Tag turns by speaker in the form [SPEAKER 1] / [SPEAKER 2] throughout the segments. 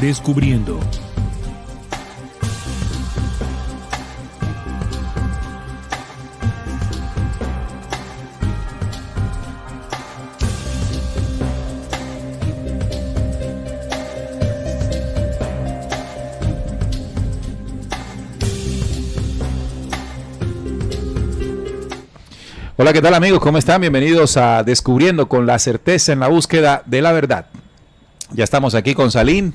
[SPEAKER 1] Descubriendo.
[SPEAKER 2] Hola, ¿qué tal amigos? ¿Cómo están? Bienvenidos a Descubriendo con la certeza en la búsqueda de la verdad. Ya estamos aquí con Salim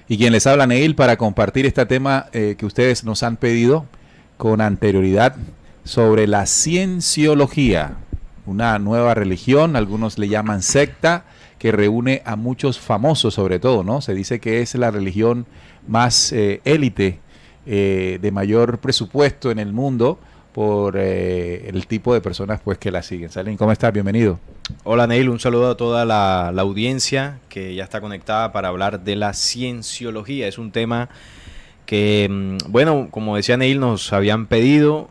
[SPEAKER 2] y quien les habla Neil para compartir este tema que ustedes nos han pedido con anterioridad sobre la cienciología, una nueva religión, algunos le llaman secta, que reúne a muchos famosos sobre todo, ¿no? Se dice que es la religión más élite, de mayor presupuesto en el mundo, por el tipo de personas pues que la siguen. Salim, ¿cómo estás? Bienvenido.
[SPEAKER 3] Hola Neil, un saludo a toda la audiencia que ya está conectada para hablar de la cienciología. Es un tema que, bueno, como decía Neil, nos habían pedido.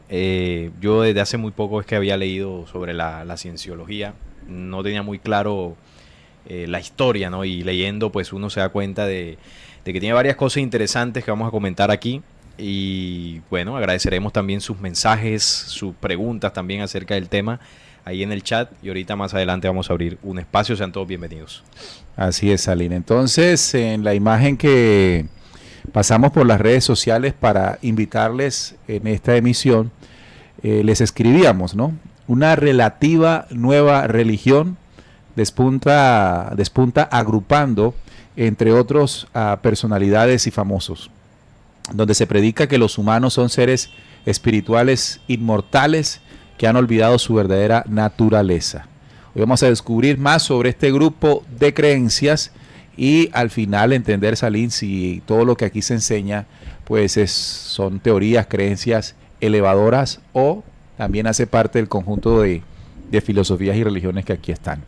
[SPEAKER 3] Yo desde hace muy poco es que había leído sobre la cienciología. No tenía muy claro la historia, ¿no? Y leyendo pues uno se da cuenta de que tiene varias cosas interesantes que vamos a comentar aquí. Y bueno, agradeceremos también sus mensajes, sus preguntas también acerca del tema ahí en el chat, y ahorita más adelante vamos a abrir un espacio. Sean todos bienvenidos.
[SPEAKER 2] Así es, Salim. Entonces, en la imagen que pasamos por las redes sociales para invitarles en esta emisión, les escribíamos, ¿no? Una relativa nueva religión despunta agrupando, entre otros, a personalidades y famosos, donde se predica que los humanos son seres espirituales inmortales que han olvidado su verdadera naturaleza. Hoy vamos a descubrir más sobre este grupo de creencias y al final entender, Salim, si todo lo que aquí se enseña pues son teorías, creencias elevadoras o también hace parte del conjunto de filosofías y religiones que aquí están.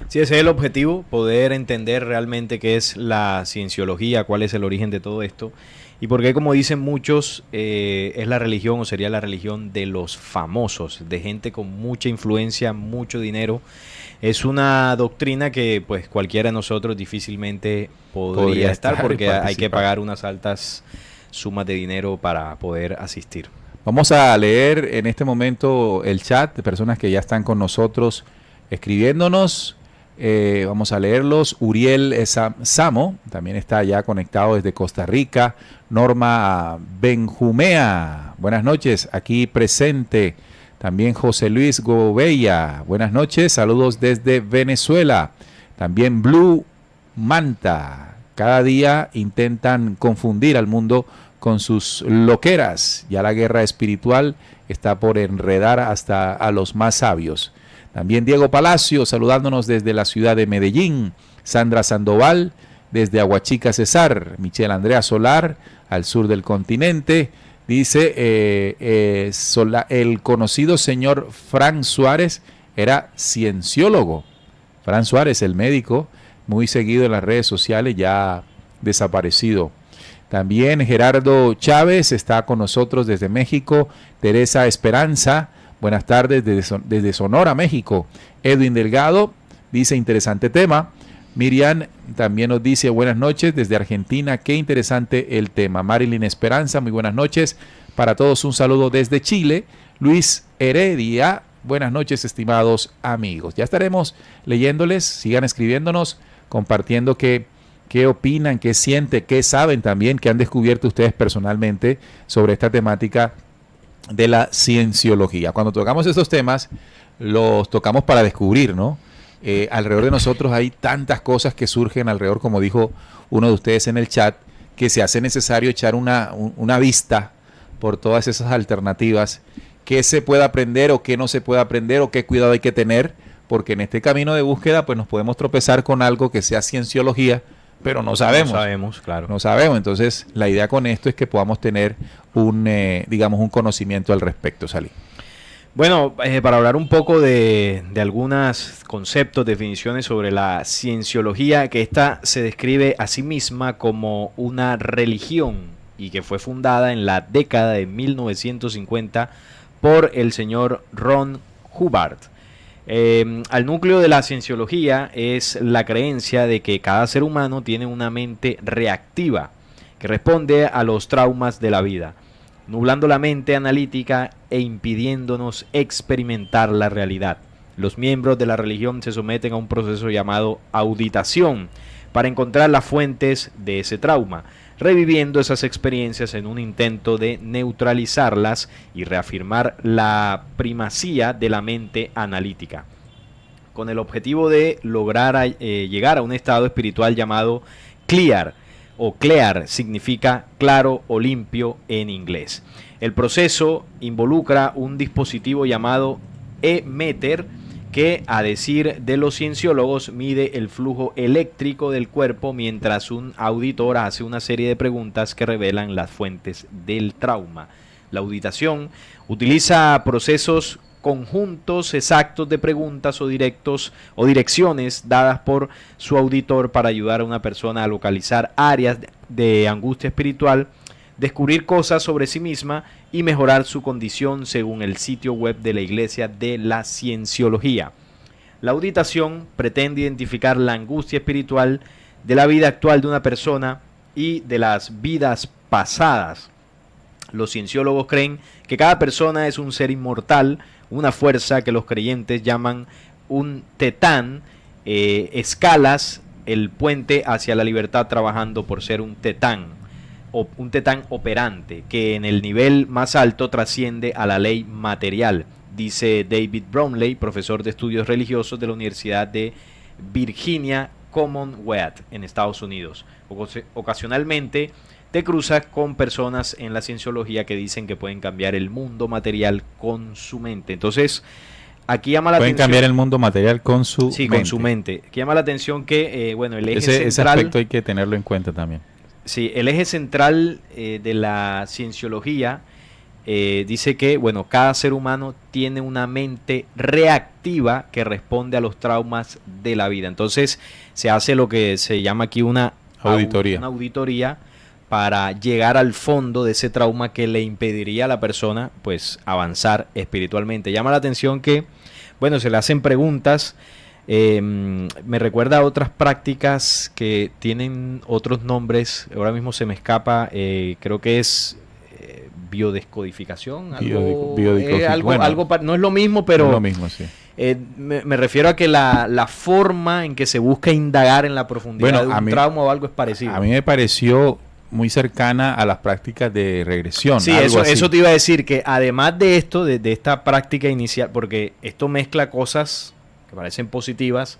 [SPEAKER 3] Sí, ese es el objetivo, poder entender realmente qué es la cienciología, cuál es el origen de todo esto. Y porque, como dicen muchos, es la religión o sería la religión de los famosos, de gente con mucha influencia, mucho dinero. Es una doctrina que pues cualquiera de nosotros difícilmente podría estar porque hay que pagar unas altas sumas de dinero para poder asistir. Vamos
[SPEAKER 2] a leer en este momento el chat de personas que ya están con nosotros escribiéndonos. Vamos a leerlos. Uriel Samo también está ya conectado desde Costa Rica. Norma Benjumea, buenas noches, aquí presente. También José Luis Gobella, buenas noches, saludos desde Venezuela. También Blue Manta, cada día intentan confundir al mundo con sus loqueras. Ya la guerra espiritual está por enredar hasta a los más sabios. También Diego Palacio, saludándonos desde la ciudad de Medellín. Sandra Sandoval, desde Aguachica Cesar. Michelle Andrea Solar, al sur del continente. Dice, el conocido señor Fran Suárez era cienciólogo. Fran Suárez, el médico, muy seguido en las redes sociales, ya desaparecido. También Gerardo Chávez está con nosotros desde México. Teresa Esperanza, buenas tardes desde Sonora, México. Edwin Delgado dice, interesante tema. Miriam también nos dice, buenas noches desde Argentina, qué interesante el tema. Marilyn Esperanza, muy buenas noches. Para todos un saludo desde Chile. Luis Heredia, buenas noches estimados amigos. Ya estaremos leyéndoles, sigan escribiéndonos, compartiendo qué opinan, qué sienten, qué saben también, qué han descubierto ustedes personalmente sobre esta temática de la cienciología. Cuando tocamos estos temas, los tocamos para descubrir, ¿no? Alrededor de nosotros hay tantas cosas que surgen alrededor, como dijo uno de ustedes en el chat, que se hace necesario echar una vista por todas esas alternativas, qué se puede aprender o qué no se puede aprender o qué cuidado hay que tener, porque en este camino de búsqueda pues nos podemos tropezar con algo que sea cienciología, pero no sabemos.
[SPEAKER 3] No sabemos, claro.
[SPEAKER 2] No sabemos. Entonces, la idea con esto es que podamos tener un conocimiento al respecto, Salim.
[SPEAKER 3] Bueno, para hablar un poco de algunos conceptos, definiciones sobre la cienciología, que esta se describe a sí misma como una religión y que fue fundada en la década de 1950 por el señor Ron Hubbard. Al núcleo de la cienciología es la creencia de que cada ser humano tiene una mente reactiva que responde a los traumas de la vida, nublando la mente analítica e impidiéndonos experimentar la realidad. Los miembros de la religión se someten a un proceso llamado auditación para encontrar las fuentes de ese trauma, reviviendo esas experiencias en un intento de neutralizarlas y reafirmar la primacía de la mente analítica, con el objetivo de lograr llegar a un estado espiritual llamado clear, o clear significa claro o limpio en inglés. El proceso involucra un dispositivo llamado e-meter que, a decir de los cienciólogos, mide el flujo eléctrico del cuerpo mientras un auditor hace una serie de preguntas que revelan las fuentes del trauma. La auditación utiliza procesos conjuntos exactos de preguntas o direcciones dadas por su auditor para ayudar a una persona a localizar áreas de angustia espiritual, descubrir cosas sobre sí misma y mejorar su condición, según el sitio web de la Iglesia de la Cienciología. La auditación pretende identificar la angustia espiritual de la vida actual de una persona y de las vidas pasadas. Los cienciólogos creen que cada persona es un ser inmortal, una fuerza que los creyentes llaman un tetán, escalas el puente hacia la libertad trabajando por ser un tetán operante, que en el nivel más alto trasciende a la ley material, dice David Bromley, profesor de estudios religiosos de la Universidad de Virginia Commonwealth en Estados Unidos. Ocasionalmente te cruzas con personas en la cienciología que dicen que pueden cambiar el mundo material con su mente. Entonces, aquí llama la atención.
[SPEAKER 2] Pueden cambiar el mundo material con su mente.
[SPEAKER 3] Sí, con su mente. Aquí llama la atención que, bueno, el eje central...
[SPEAKER 2] Ese aspecto hay que tenerlo en cuenta también.
[SPEAKER 3] Sí, el eje central de la cienciología dice que, bueno, cada ser humano tiene una mente reactiva que responde a los traumas de la vida. Entonces, se hace lo que se llama aquí una auditoría para llegar al fondo de ese trauma que le impediría a la persona, pues, avanzar espiritualmente. Llama la atención que, bueno, se le hacen preguntas. Me recuerda a otras prácticas que tienen otros nombres. Ahora mismo se me escapa. Creo que es biodescodificación. No es lo mismo, pero...
[SPEAKER 2] No es lo mismo, sí.
[SPEAKER 3] Me refiero a que la forma en que se busca indagar en la profundidad de un trauma o algo es parecido.
[SPEAKER 2] A mí me pareció muy cercana a las prácticas de regresión.
[SPEAKER 3] Sí, eso te iba a decir, que además de esto, de esta práctica inicial, porque esto mezcla cosas que parecen positivas.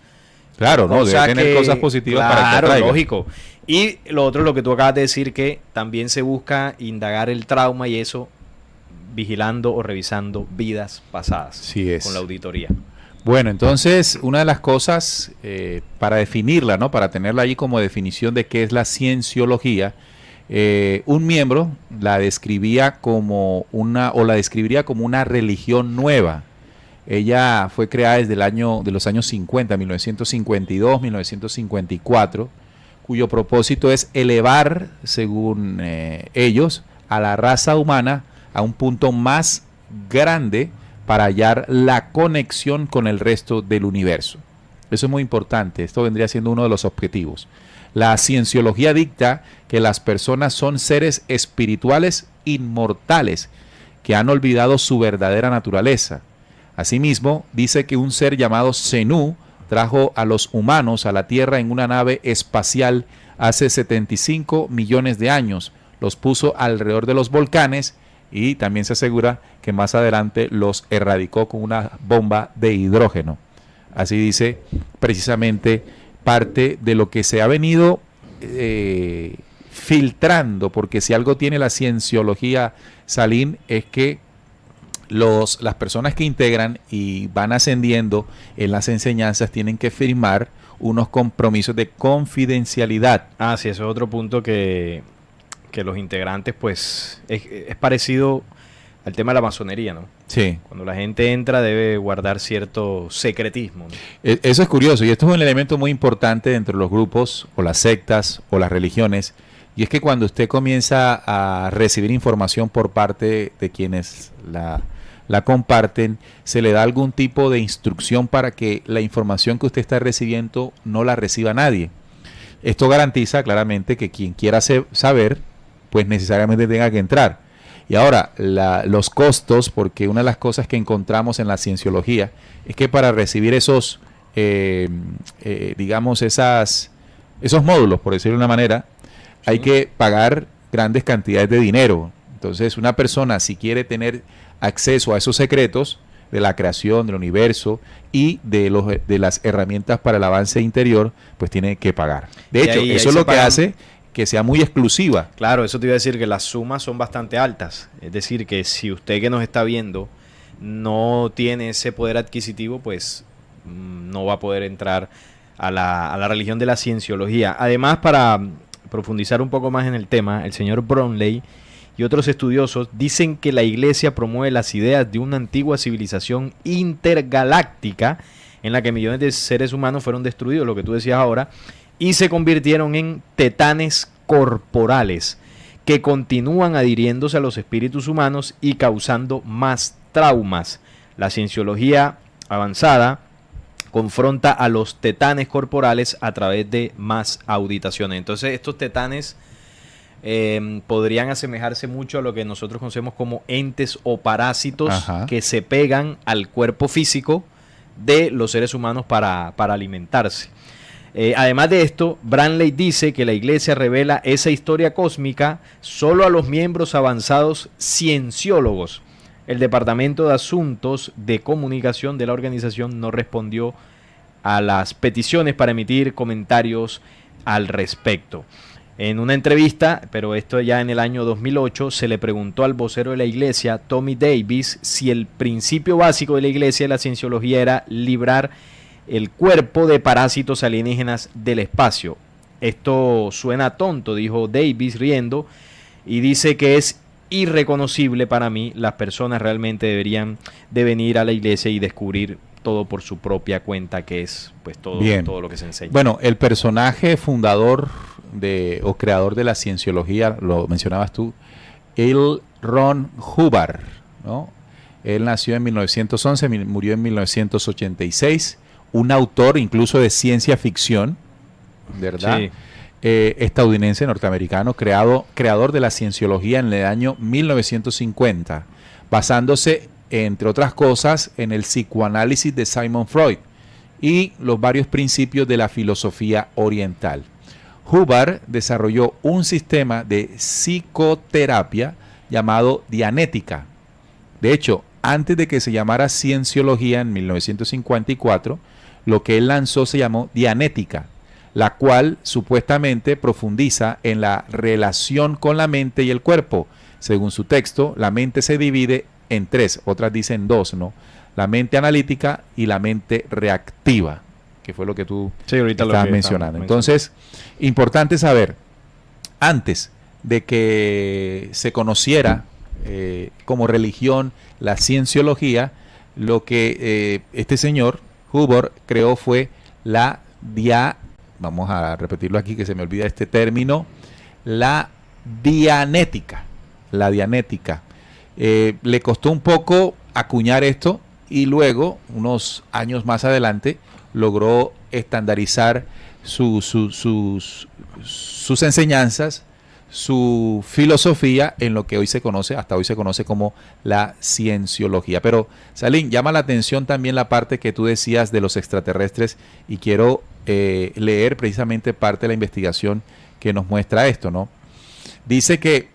[SPEAKER 2] Claro, no, debe tener cosas positivas para que atraiga.
[SPEAKER 3] Lógico. Y lo otro, lo que tú acabas de decir, que también se busca indagar el trauma y eso vigilando o revisando vidas pasadas.
[SPEAKER 2] Sí es.
[SPEAKER 3] Con la auditoría.
[SPEAKER 2] Bueno, entonces, una de las cosas para definirla, ¿no? Para tenerla ahí como definición de qué es la cienciología, un miembro la describía como la describiría como una religión nueva. Ella fue creada desde de los años 50, 1952, 1954, cuyo propósito es elevar, según ellos, a la raza humana a un punto más grande para hallar la conexión con el resto del universo. Eso es muy importante. Esto vendría siendo uno de los objetivos. La cienciología dicta que las personas son seres espirituales inmortales que han olvidado su verdadera naturaleza. Asimismo, dice que un ser llamado Zenú trajo a los humanos a la Tierra en una nave espacial hace 75 millones de años. Los puso alrededor de los volcanes y también se asegura que más adelante los erradicó con una bomba de hidrógeno. Así dice precisamente parte de lo que se ha venido filtrando, porque si algo tiene la cienciología, Salim, es que las personas que integran y van ascendiendo en las enseñanzas tienen que firmar unos compromisos de confidencialidad.
[SPEAKER 3] Ah, sí, eso es otro punto que los integrantes, pues, es parecido al tema de la masonería, ¿no?
[SPEAKER 2] Sí.
[SPEAKER 3] Cuando la gente entra debe guardar cierto secretismo, ¿no?
[SPEAKER 2] Eso es curioso, y esto es un elemento muy importante dentro de los grupos, o las sectas, o las religiones, y es que cuando usted comienza a recibir información por parte de quienes la la comparten, se le da algún tipo de instrucción para que la información que usted está recibiendo no la reciba nadie. Esto garantiza claramente que quien quiera saber, pues necesariamente tenga que entrar. Y ahora, los costos, porque una de las cosas que encontramos en la cienciología es que para recibir esos, digamos, esos módulos, por decirlo de una manera, hay que pagar grandes cantidades de dinero. Entonces, una persona, si quiere tener acceso a esos secretos de la creación, del universo y de las herramientas para el avance interior, pues tiene que pagar. De hecho, eso es lo que hace que sea muy exclusiva.
[SPEAKER 3] Claro, eso te iba a decir, que las sumas son bastante altas. Es decir, que si usted que nos está viendo no tiene ese poder adquisitivo, pues no va a poder entrar a la religión de la cienciología. Además, para profundizar un poco más en el tema, el señor Bromley y otros estudiosos dicen que la Iglesia promueve las ideas de una antigua civilización intergaláctica en la que millones de seres humanos fueron destruidos, lo que tú decías ahora, y se convirtieron en titanes corporales que continúan adhiriéndose a los espíritus humanos y causando más traumas. La cienciología avanzada confronta a los titanes corporales a través de más auditaciones. Entonces, estos titanes podrían asemejarse mucho a lo que nosotros conocemos como entes o parásitos que se pegan al cuerpo físico de los seres humanos para alimentarse. Además de esto, Bromley dice que la Iglesia revela esa historia cósmica solo a los miembros avanzados cienciólogos. El Departamento de Asuntos de Comunicación de la organización no respondió a las peticiones para emitir comentarios al respecto. En una entrevista, pero esto ya en el año 2008, se le preguntó al vocero de la Iglesia, Tommy Davis, si el principio básico de la Iglesia de la cienciología era librar el cuerpo de parásitos alienígenas del espacio. Esto suena tonto, dijo Davis riendo, y dice que es irreconocible para mí. Las personas realmente deberían de venir a la Iglesia y descubrir todo por su propia cuenta, que es pues todo lo que se enseña.
[SPEAKER 2] Bueno, el personaje fundador o creador de la cienciología, lo mencionabas tú, L. Ron Hubbard, ¿no? Él nació en 1911, murió en 1986, un autor incluso de ciencia ficción, ¿verdad?
[SPEAKER 3] Sí.
[SPEAKER 2] Estadounidense, norteamericano, creador de la cienciología en el año 1950, basándose, entre otras cosas, en el psicoanálisis de Sigmund Freud y los varios principios de la filosofía oriental. Hubbard desarrolló un sistema de psicoterapia llamado Dianética. De hecho, antes de que se llamara cienciología en 1954, lo que él lanzó se llamó Dianética, la cual supuestamente profundiza en la relación con la mente y el cuerpo. Según su texto, la mente se divide en tres, otras dicen dos, ¿no? La mente analítica y la mente reactiva, que fue lo que tú estabas mencionando. Entonces, importante saber, antes de que se conociera como religión la cienciología, lo que este señor Hubbard creó fue vamos a repetirlo aquí que se me olvida este término, la dianética. La dianética. Le costó un poco acuñar esto y luego, unos años más adelante, logró estandarizar sus enseñanzas, su filosofía en lo que hasta hoy se conoce como la cienciología. Pero, Salim, llama la atención también la parte que tú decías de los extraterrestres y quiero leer precisamente parte de la investigación que nos muestra esto, ¿no? Dice que,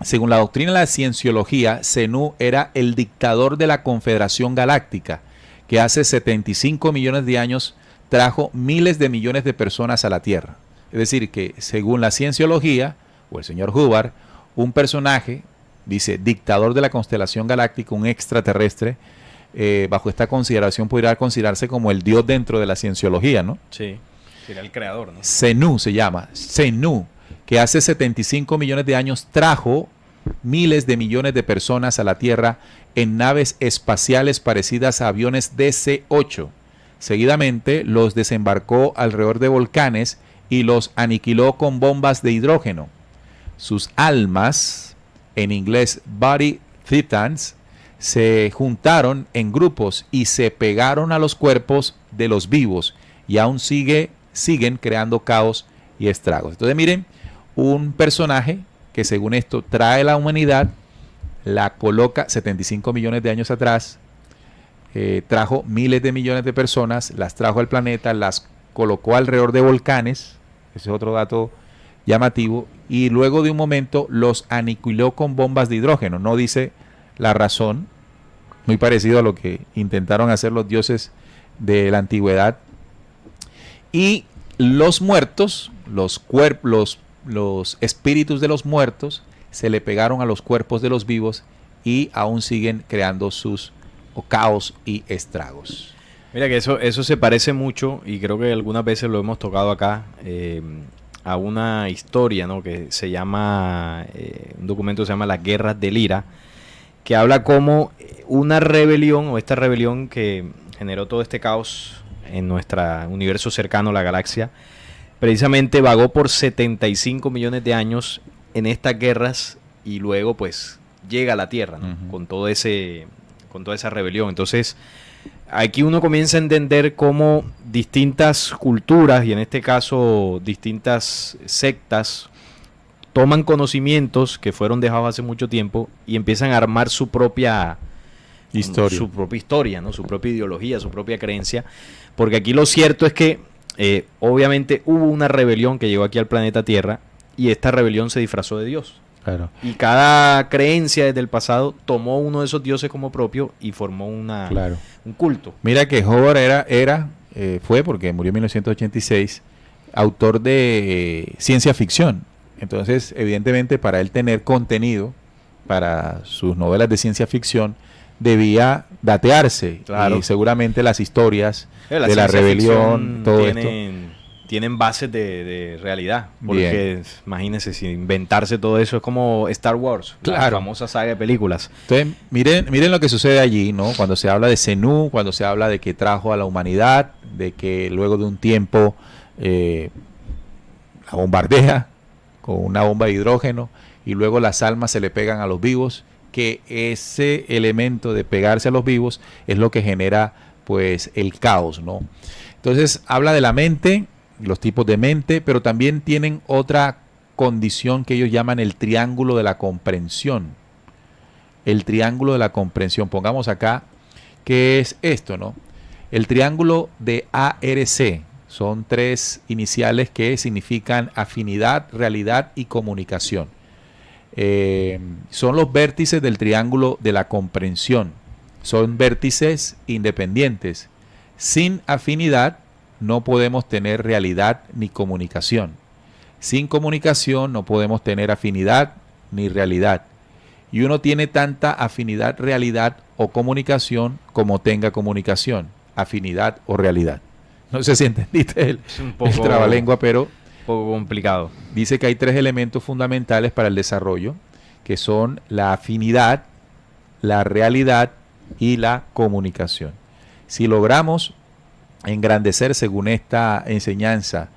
[SPEAKER 2] según la doctrina de la cienciología, Zenú era el dictador de la Confederación Galáctica, que hace 75 millones de años trajo miles de millones de personas a la Tierra. Es decir, que según la cienciología, o el señor Hubbard, un personaje, dice, dictador de la constelación galáctica, un extraterrestre, bajo esta consideración podría considerarse como el dios dentro de la cienciología, ¿no?
[SPEAKER 3] Sí, sería el creador, ¿no?
[SPEAKER 2] Zenú se llama, Zenú, que hace 75 millones de años trajo miles de millones de personas a la Tierra en naves espaciales parecidas a aviones DC-8. Seguidamente los desembarcó alrededor de volcanes y los aniquiló con bombas de hidrógeno. Sus almas, en inglés body titans, se juntaron en grupos y se pegaron a los cuerpos de los vivos y aún siguen creando caos y estragos. Entonces miren, un personaje que según esto trae la humanidad, la coloca 75 millones de años atrás, trajo miles de millones de personas, las trajo al planeta, las colocó alrededor de volcanes, ese es otro dato llamativo, y luego de un momento los aniquiló con bombas de hidrógeno. No dice la razón, muy parecido a lo que intentaron hacer los dioses de la antigüedad. Y los muertos, los espíritus de los muertos, se le pegaron a los cuerpos de los vivos y aún siguen creando sus caos y estragos.
[SPEAKER 3] Mira que eso se parece mucho, y creo que algunas veces lo hemos tocado acá, a una historia, ¿no? Que se llama, un documento que se llama Las Guerras del Ira, que habla como una rebelión, o esta rebelión que generó todo este caos en nuestro universo cercano, la galaxia, precisamente vagó por 75 millones de años en estas guerras y luego pues llega a la Tierra, ¿no? Con toda esa rebelión. Entonces aquí uno comienza a entender cómo distintas culturas, y en este caso distintas sectas, toman conocimientos que fueron dejados hace mucho tiempo y empiezan a armar su propia historia, ¿no? Su propia ideología, su propia creencia. Porque aquí lo cierto es que obviamente hubo una rebelión que llegó aquí al planeta Tierra, y esta rebelión se disfrazó de Dios.
[SPEAKER 2] Claro.
[SPEAKER 3] Y cada creencia desde el pasado tomó uno de esos dioses como propio y formó un culto.
[SPEAKER 2] Mira que Howard fue, porque murió en 1986, autor de ciencia ficción. Entonces, evidentemente, para él tener contenido para sus novelas de ciencia ficción, debía datearse. Claro. Y seguramente las historias de la rebelión, todo esto
[SPEAKER 3] tienen bases de realidad. Porque imagínense, si inventarse todo eso es como Star Wars,
[SPEAKER 2] claro,
[SPEAKER 3] la famosa saga de películas.
[SPEAKER 2] Entonces, miren lo que sucede allí, ¿no? Cuando se habla de Zenú, cuando se habla de que trajo a la humanidad, de que luego de un tiempo la bombardea con una bomba de hidrógeno y luego las almas se le pegan a los vivos, que ese elemento de pegarse a los vivos es lo que genera pues el caos, ¿no? Entonces habla de la mente, los tipos de mente, pero también tienen otra condición que ellos llaman el triángulo de la comprensión. El triángulo de la comprensión. Pongamos acá, ¿qué es esto, no? El triángulo de ARC. Son 3 iniciales que significan afinidad, realidad y comunicación. Son los vértices del triángulo de la comprensión. Son vértices independientes. Sin afinidad no podemos tener realidad ni comunicación. Sin comunicación no podemos tener afinidad ni realidad. Y uno tiene tanta afinidad, realidad o comunicación como tenga comunicación, afinidad o realidad. No sé si entendiste el trabalengua, pero
[SPEAKER 3] un poco complicado.
[SPEAKER 2] Dice que hay 3 elementos fundamentales para el desarrollo, que son la afinidad, la realidad y la comunicación. Si logramos engrandecer según esta enseñanza,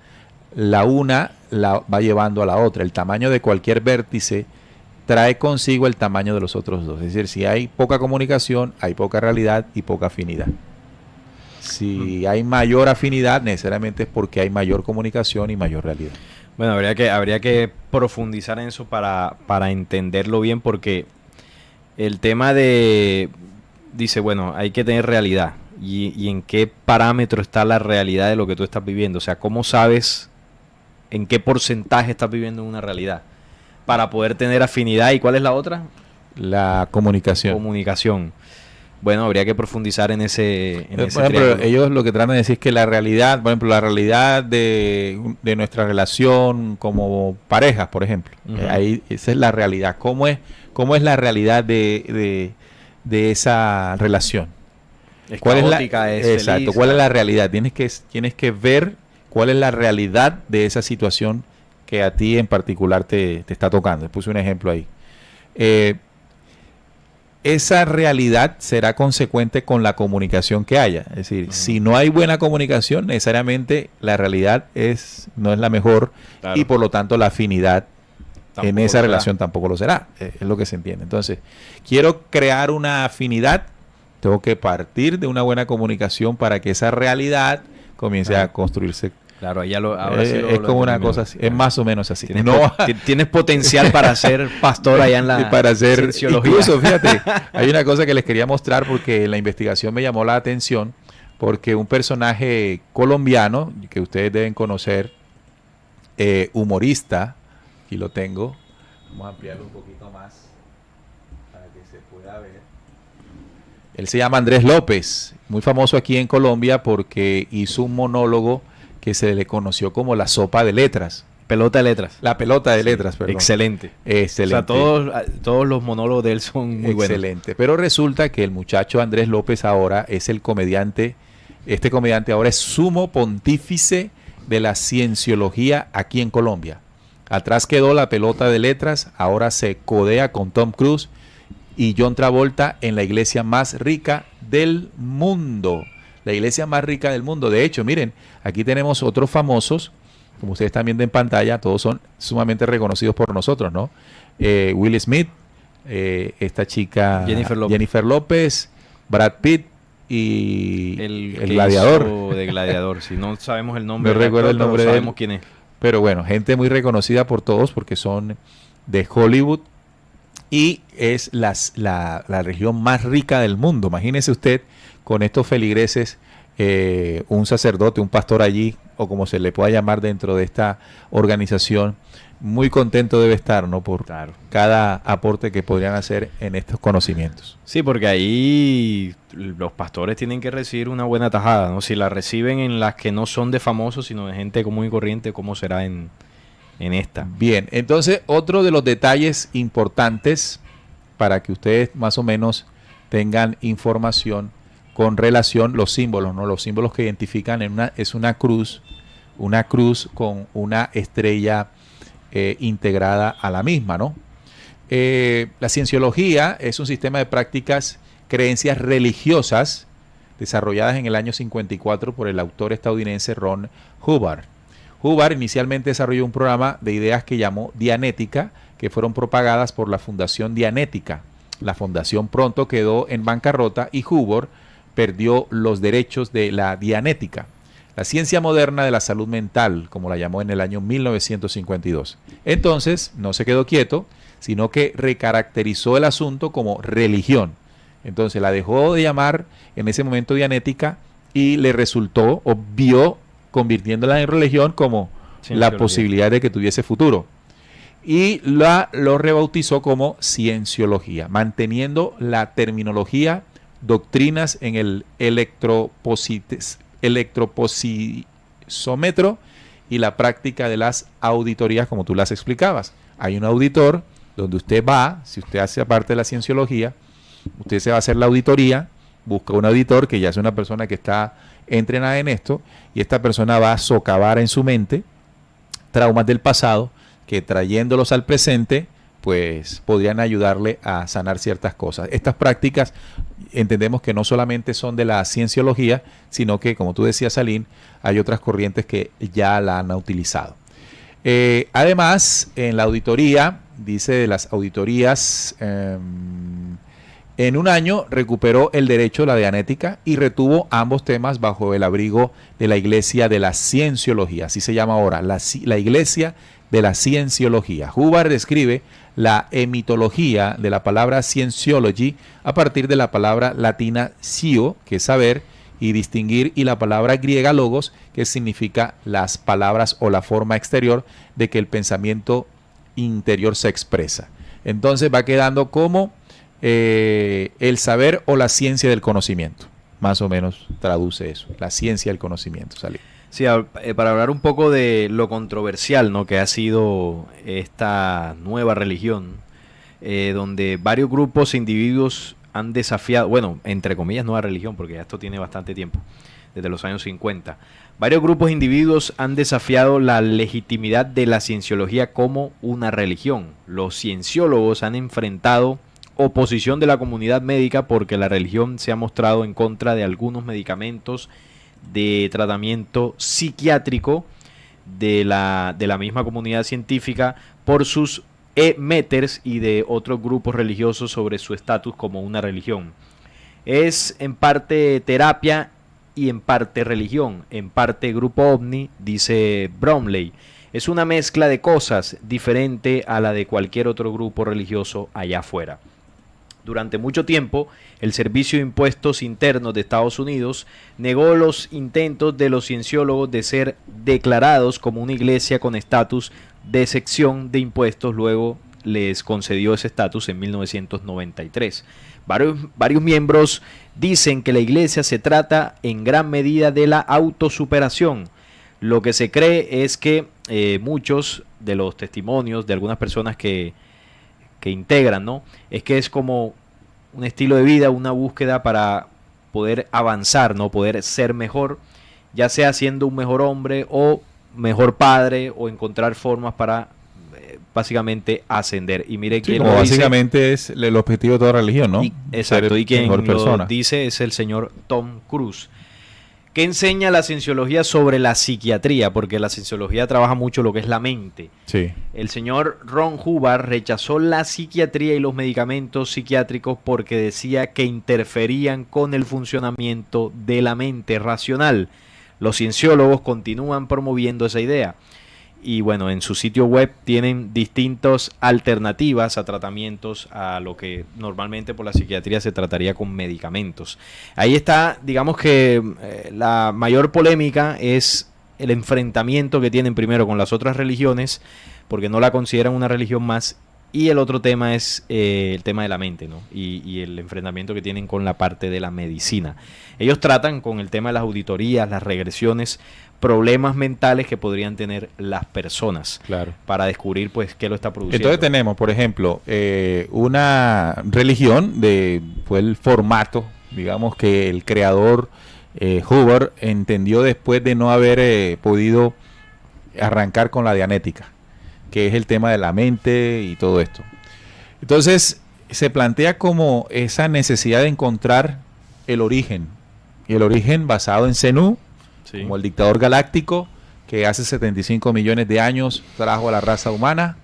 [SPEAKER 2] la una la va llevando a la otra. El tamaño de cualquier vértice trae consigo el tamaño de los otros dos. Es decir, si hay poca comunicación, hay poca realidad y poca afinidad. Si hay mayor afinidad, necesariamente es porque hay mayor comunicación y mayor realidad.
[SPEAKER 3] Bueno, habría que profundizar en eso para entenderlo bien, porque el tema dice, bueno, hay que tener realidad. ¿Y en qué parámetro está la realidad de lo que tú estás viviendo? O sea, ¿cómo sabes en qué porcentaje estás viviendo una realidad? Para poder tener afinidad. ¿Y cuál es la otra?
[SPEAKER 2] La comunicación.
[SPEAKER 3] Comunicación. Bueno, habría que profundizar en ese
[SPEAKER 2] por ejemplo, ellos lo que tratan de decir es que la realidad, por ejemplo, la realidad de nuestra relación como parejas, por ejemplo. Ahí esa es la realidad. ¿Cómo es la realidad de esa relación?
[SPEAKER 3] Es caótica, es feliz.
[SPEAKER 2] Exacto, ¿cuál es la realidad? Tienes que ver cuál es la realidad de esa situación que a ti en particular te está tocando. Puse un ejemplo ahí. Esa realidad será consecuente con la comunicación que haya. Es decir, si no hay buena comunicación, necesariamente la realidad no es la mejor, claro, y por lo tanto la afinidad en esa relación tampoco lo será. Es lo que se entiende. Entonces, quiero crear una afinidad, tengo que partir de una buena comunicación para que esa realidad comience a construirse.
[SPEAKER 3] Claro, ahora sí
[SPEAKER 2] es como una cosa así, es más o menos así.
[SPEAKER 3] Tienes potencial para ser pastor allá en la
[SPEAKER 2] para ser
[SPEAKER 3] cienciología.
[SPEAKER 2] Incluso, fíjate, hay una cosa que les quería mostrar porque en la investigación me llamó la atención, porque un personaje colombiano que ustedes deben conocer, humorista, aquí lo tengo, vamos a ampliarlo un poquito más para que se pueda ver. Él se llama Andrés López, muy famoso aquí en Colombia porque hizo un monólogo que se le conoció como la sopa de letras.
[SPEAKER 3] Pelota de letras.
[SPEAKER 2] La pelota de letras, perdón.
[SPEAKER 3] Excelente.
[SPEAKER 2] Excelente.
[SPEAKER 3] O sea, todos los monólogos de él son muy buenos.
[SPEAKER 2] Excelente. Pero resulta que el muchacho Andrés López ahora es el comediante. Este comediante ahora es sumo pontífice de la cienciología aquí en Colombia. Atrás quedó la pelota de letras, ahora se codea con Tom Cruise y John Travolta en la iglesia más rica del mundo. La iglesia más rica del mundo. De hecho, miren, aquí tenemos otros famosos, como ustedes están viendo en pantalla, todos son sumamente reconocidos por nosotros, ¿no? Will Smith, esta chica Jennifer López, Brad Pitt y el gladiador.
[SPEAKER 3] De Gladiador, si no sabemos el nombre.
[SPEAKER 2] No recuerdo el nombre de él.
[SPEAKER 3] Sabemos quién es.
[SPEAKER 2] Pero bueno, gente muy reconocida por todos porque son de Hollywood y es la región más rica del mundo. Imagínese usted con estos feligreses, un sacerdote, un pastor allí, o como se le pueda llamar dentro de esta organización, muy contento debe estar, ¿no? Por cada aporte que podrían hacer en estos conocimientos.
[SPEAKER 3] Sí, porque ahí los pastores tienen que recibir una buena tajada, ¿no? Si la reciben en las que no son de famosos, sino de gente común y corriente, ¿cómo será en esta?
[SPEAKER 2] Bien, entonces otro de los detalles importantes para que ustedes más o menos tengan información con relación los símbolos, ¿no? Los símbolos que identifican es una cruz con una estrella integrada a la misma, ¿no? La cienciología es un sistema de prácticas, creencias religiosas desarrolladas en el año 54 por el autor estadounidense Ron Hubbard. Hubbard inicialmente desarrolló un programa de ideas que llamó Dianética, que fueron propagadas por la Fundación Dianética. La fundación pronto quedó en bancarrota y Hubbard perdió los derechos de la Dianética, la ciencia moderna de la salud mental, como la llamó en el año 1952. Entonces, no se quedó quieto, sino que recaracterizó el asunto como religión. Entonces, la dejó de llamar en ese momento Dianética y le resultó, o vio, convirtiéndola en religión como la posibilidad de que tuviese futuro. Y lo rebautizó como cienciología, manteniendo la terminología, doctrinas en el electroposiciómetro y la práctica de las auditorías como tú las explicabas. Hay un auditor donde usted va, si usted hace parte de la cienciología, usted se va a hacer la auditoría, busca un auditor que ya es una persona que está entrenada en esto y esta persona va a socavar en su mente traumas del pasado que trayéndolos al presente pues podrían ayudarle a sanar ciertas cosas. Estas prácticas entendemos que no solamente son de la cienciología, sino que, como tú decías, Salim, hay otras corrientes que ya la han utilizado. Además, en la auditoría, dice de las auditorías, en un año recuperó el derecho a la Dianética y retuvo ambos temas bajo el abrigo de la Iglesia de la Cienciología, así se llama ahora, la Iglesia de la Cienciología. Hubbard describe la emitología de la palabra Scientiology a partir de la palabra latina scio, que es saber y distinguir, y la palabra griega logos, que significa las palabras o la forma exterior de que el pensamiento interior se expresa. Entonces va quedando como el saber o la ciencia del conocimiento. Más o menos traduce eso, la ciencia del conocimiento. Salí.
[SPEAKER 3] Sí, para hablar un poco de lo controversial, ¿no?, que ha sido esta nueva religión, donde varios grupos e individuos han desafiado, bueno, entre comillas, nueva religión, porque esto tiene bastante tiempo, desde los años 50. Varios grupos e individuos han desafiado la legitimidad de la cienciología como una religión. Los cienciólogos han enfrentado oposición de la comunidad médica porque la religión se ha mostrado en contra de algunos medicamentos de tratamiento psiquiátrico de la misma comunidad científica por sus Metters y de otros grupos religiosos sobre su estatus como una religión. Es en parte terapia y en parte religión, en parte grupo ovni, dice Bromley. Es una mezcla de cosas diferente a la de cualquier otro grupo religioso allá afuera. Durante mucho tiempo, el Servicio de Impuestos Internos de Estados Unidos negó los intentos de los cienciólogos de ser declarados como una iglesia con estatus de excepción de impuestos. Luego les concedió ese estatus en 1993. Varios miembros dicen que la iglesia se trata en gran medida de la autosuperación. Lo que se cree es que muchos de los testimonios de algunas personas que integran, ¿no? Es que es como un estilo de vida, una búsqueda para poder avanzar, ¿no? Poder ser mejor, ya sea siendo un mejor hombre o mejor padre, o encontrar formas para básicamente ascender. Y mire que
[SPEAKER 2] como básicamente es el objetivo de toda religión, ¿no?
[SPEAKER 3] Exacto, y quien lo dice es el señor Tom Cruise. ¿Qué enseña la cienciología sobre la psiquiatría? Porque la cienciología trabaja mucho lo que es la mente.
[SPEAKER 2] Sí.
[SPEAKER 3] El señor Ron Hubbard rechazó la psiquiatría y los medicamentos psiquiátricos porque decía que interferían con el funcionamiento de la mente racional. Los cienciólogos continúan promoviendo esa idea. Y bueno, en su sitio web tienen distintas alternativas a tratamientos a lo que normalmente por la psiquiatría se trataría con medicamentos. Ahí está, digamos que la mayor polémica es el enfrentamiento que tienen primero con las otras religiones, porque no la consideran una religión más, y el otro tema es el tema de la mente, ¿no? Y el enfrentamiento que tienen con la parte de la medicina. Ellos tratan con el tema de las auditorías, las regresiones, problemas mentales que podrían tener las personas,
[SPEAKER 2] claro,
[SPEAKER 3] para descubrir pues qué lo está produciendo.
[SPEAKER 2] Entonces tenemos, por ejemplo, una religión fue el formato, digamos, que el creador Hubbard entendió después de no haber podido arrancar con la dianética, que es el tema de la mente y todo esto. Entonces se plantea como esa necesidad de encontrar el origen, y el origen basado en Zenú, sí, como el dictador galáctico que hace 75 millones de años trajo a la raza humana.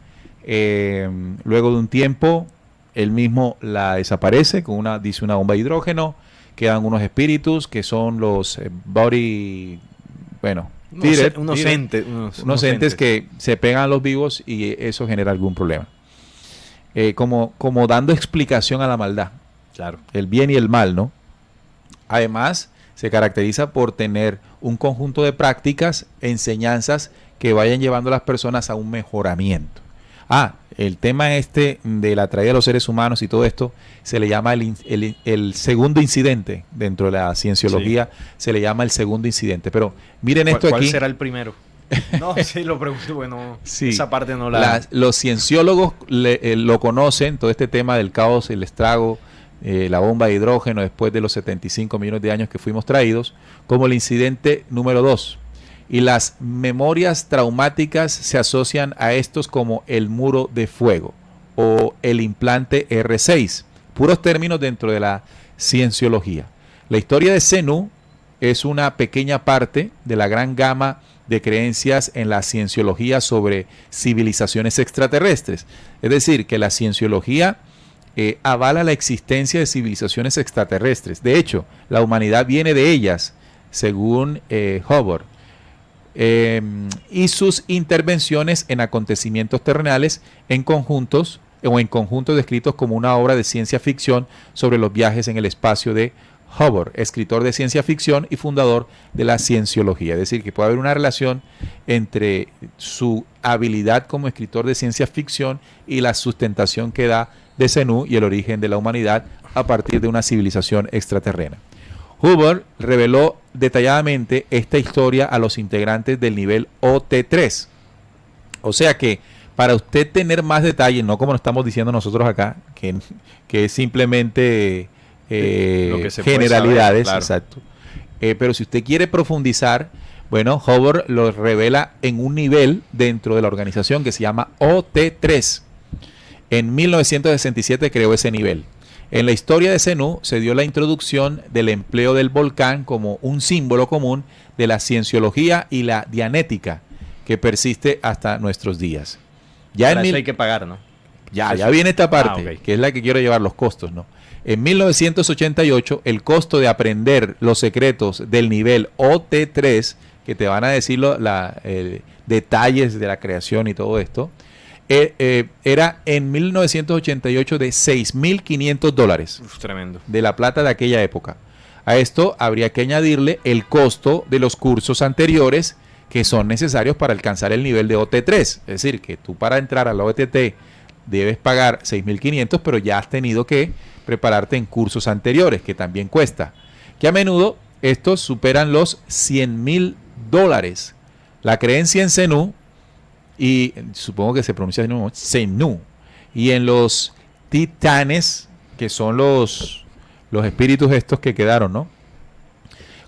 [SPEAKER 2] Luego de un tiempo él mismo la desaparece con una bomba de hidrógeno. Quedan unos espíritus que son los body, bueno,
[SPEAKER 3] unos
[SPEAKER 2] entes que se pegan a los vivos, y eso genera algún problema. Como dando explicación a la maldad.
[SPEAKER 3] Claro.
[SPEAKER 2] El bien y el mal, ¿no? Además, se caracteriza por tener un conjunto de prácticas, enseñanzas que vayan llevando a las personas a un mejoramiento. El tema de la traída de los seres humanos y todo esto se le llama el segundo incidente. Dentro de la cienciología, sí, se le llama el segundo incidente. Pero miren esto aquí.
[SPEAKER 3] ¿Cuál será el primero? No, sí, lo pregunto, bueno,
[SPEAKER 2] sí,
[SPEAKER 3] esa parte no
[SPEAKER 2] los cienciólogos lo conocen, todo este tema del caos, el estrago, la bomba de hidrógeno después de los 75 millones de años que fuimos traídos, como el incidente número 2. Y las memorias traumáticas se asocian a estos como el muro de fuego o el implante R6, puros términos dentro de la cienciología. La historia de Zenú es una pequeña parte de la gran gama de creencias en la cienciología sobre civilizaciones extraterrestres. Es decir, que la cienciología avala la existencia de civilizaciones extraterrestres. De hecho, la humanidad viene de ellas, según Hubbard. Y sus intervenciones en acontecimientos terrenales en conjuntos descritos como una obra de ciencia ficción sobre los viajes en el espacio de Hubbard, escritor de ciencia ficción y fundador de la cienciología. Es decir, que puede haber una relación entre su habilidad como escritor de ciencia ficción y la sustentación que da de Zenú y el origen de la humanidad a partir de una civilización extraterrena. Hubbard reveló detalladamente esta historia a los integrantes del nivel OT3. O sea que para usted tener más detalles, no como lo estamos diciendo nosotros acá, que es simplemente lo que se generalidades, saber, claro. Exacto. Pero si usted quiere profundizar, bueno, Hubbard lo revela en un nivel dentro de la organización que se llama OT3. En 1967 creó ese nivel. En la historia de Zenú se dio la introducción del empleo del volcán como un símbolo común de la cienciología y la dianética que persiste hasta nuestros días.
[SPEAKER 3] Ya eso hay que pagar, ¿no?
[SPEAKER 2] Ya viene esta parte,
[SPEAKER 3] ok.
[SPEAKER 2] que es la que quiero llevar los costos, ¿no? En 1988, el costo de aprender los secretos del nivel OT3, que te van a decir detalles de la creación y todo esto, era en 1988 de $6,500
[SPEAKER 3] Uf, tremendo.
[SPEAKER 2] de la plata de aquella época. A esto habría que añadirle el costo de los cursos anteriores que son necesarios para alcanzar el nivel de OT3. Es decir, que tú para entrar a la OTT debes pagar 6,500, pero ya has tenido que prepararte en cursos anteriores, que también cuesta. Que a menudo estos superan los $100,000. La creencia en Zenú, y supongo que se pronuncia Zenú, y en los titanes, que son los espíritus estos que quedaron, ¿no?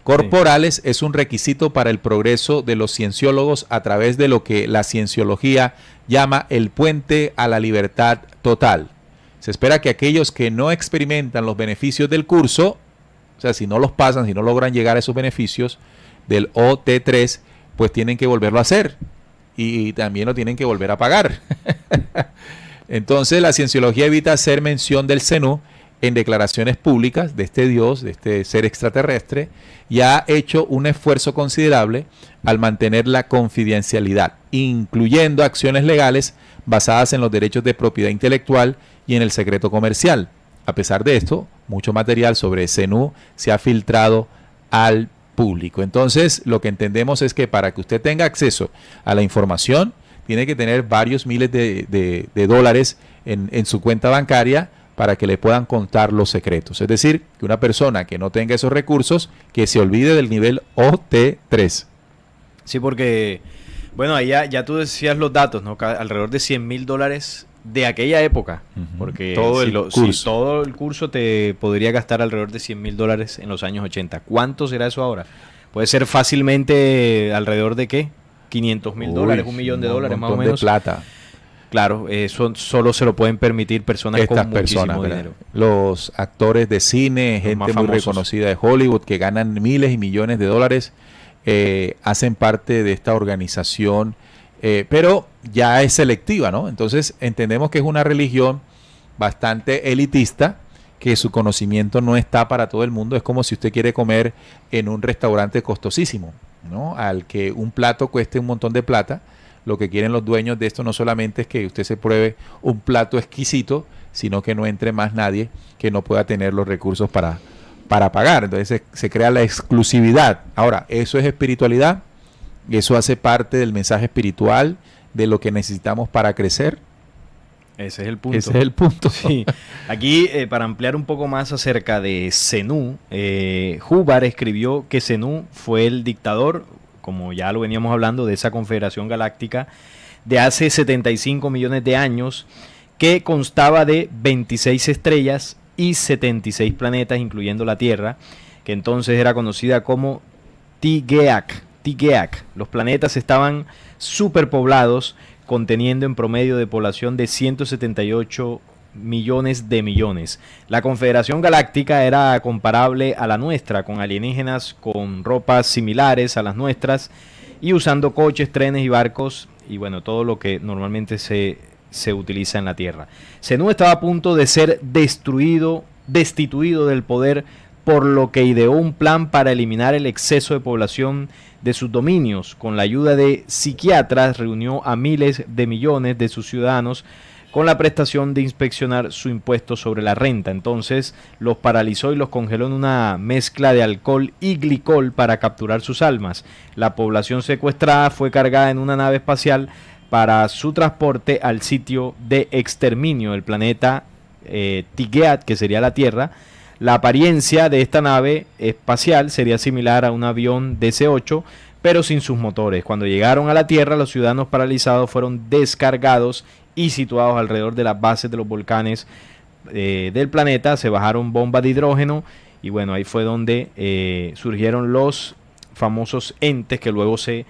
[SPEAKER 2] Corporales, sí, es un requisito para el progreso de los cienciólogos a través de lo que la cienciología llama el puente a la libertad total. Se espera que aquellos que no experimentan los beneficios del curso, o sea, si no los pasan, si no logran llegar a esos beneficios del OT3, pues tienen que volverlo a hacer y también lo tienen que volver a pagar. Entonces, la cienciología evita hacer mención del Zenú en declaraciones públicas de este Dios, de este ser extraterrestre, y ha hecho un esfuerzo considerable al mantener la confidencialidad, incluyendo acciones legales basadas en los derechos de propiedad intelectual y en el secreto comercial. A pesar de esto, mucho material sobre Zenú se ha filtrado al público. Entonces, lo que entendemos es que para que usted tenga acceso a la información, tiene que tener varios miles de dólares en su cuenta bancaria para que le puedan contar los secretos. Es decir, que una persona que no tenga esos recursos, que se olvide del nivel OT3.
[SPEAKER 3] Sí, porque, bueno, ahí ya tú decías los datos, ¿no? Alrededor de $100,000 de aquella época. Porque
[SPEAKER 2] todo
[SPEAKER 3] todo el curso te podría gastar alrededor de $100,000 en los años 80. ¿Cuánto será eso ahora? Puede ser fácilmente alrededor de ¿qué? $500,000, $1 millón de dólares más o menos.
[SPEAKER 2] De plata.
[SPEAKER 3] Claro, eso solo se lo pueden permitir personas con muchísimo dinero.
[SPEAKER 2] Los actores de cine, gente muy reconocida de Hollywood que ganan miles y millones de dólares, hacen parte de esta organización, pero ya es selectiva, ¿no? Entonces entendemos que es una religión bastante elitista, que su conocimiento no está para todo el mundo. Es como si usted quiere comer en un restaurante costosísimo, ¿no? Al que un plato cueste un montón de plata. Lo que quieren los dueños de esto no solamente es que usted se pruebe un plato exquisito, sino que no entre más nadie que no pueda tener los recursos para pagar. Entonces se crea la exclusividad. Ahora, eso es espiritualidad, eso hace parte del mensaje espiritual de lo que necesitamos para crecer.
[SPEAKER 3] Ese es el punto.
[SPEAKER 2] Ese es el punto.
[SPEAKER 3] Sí. Aquí, para ampliar un poco más acerca de Zenú, Hubbard escribió que Zenú fue el dictador, como ya lo veníamos hablando, de esa confederación galáctica de hace 75 millones de años, que constaba de 26 estrellas y 76 planetas, incluyendo la Tierra, que entonces era conocida como Tigeak. Los planetas estaban superpoblados, conteniendo en promedio de población de 178 millones de millones. La Confederación Galáctica era comparable a la nuestra, con alienígenas con ropas similares a las nuestras y usando coches, trenes y barcos y bueno, todo lo que normalmente se utiliza en la Tierra. Zenú estaba a punto de ser destituido del poder, por lo que ideó un plan para eliminar el exceso de población de sus dominios. Con la ayuda de psiquiatras reunió a miles de millones de sus ciudadanos con la prestación de inspeccionar su impuesto sobre la renta. Entonces los paralizó y los congeló en una mezcla de alcohol y glicol para capturar sus almas. La población secuestrada fue cargada en una nave espacial para su transporte al sitio de exterminio, el planeta Tigeat, que sería la Tierra. La apariencia de esta nave espacial sería similar a un avión DC-8, pero sin sus motores. Cuando llegaron a la Tierra, los ciudadanos paralizados fueron descargados y situados alrededor de las bases de los volcanes del planeta. Se bajaron bombas de hidrógeno y bueno, ahí fue donde surgieron los famosos entes que luego se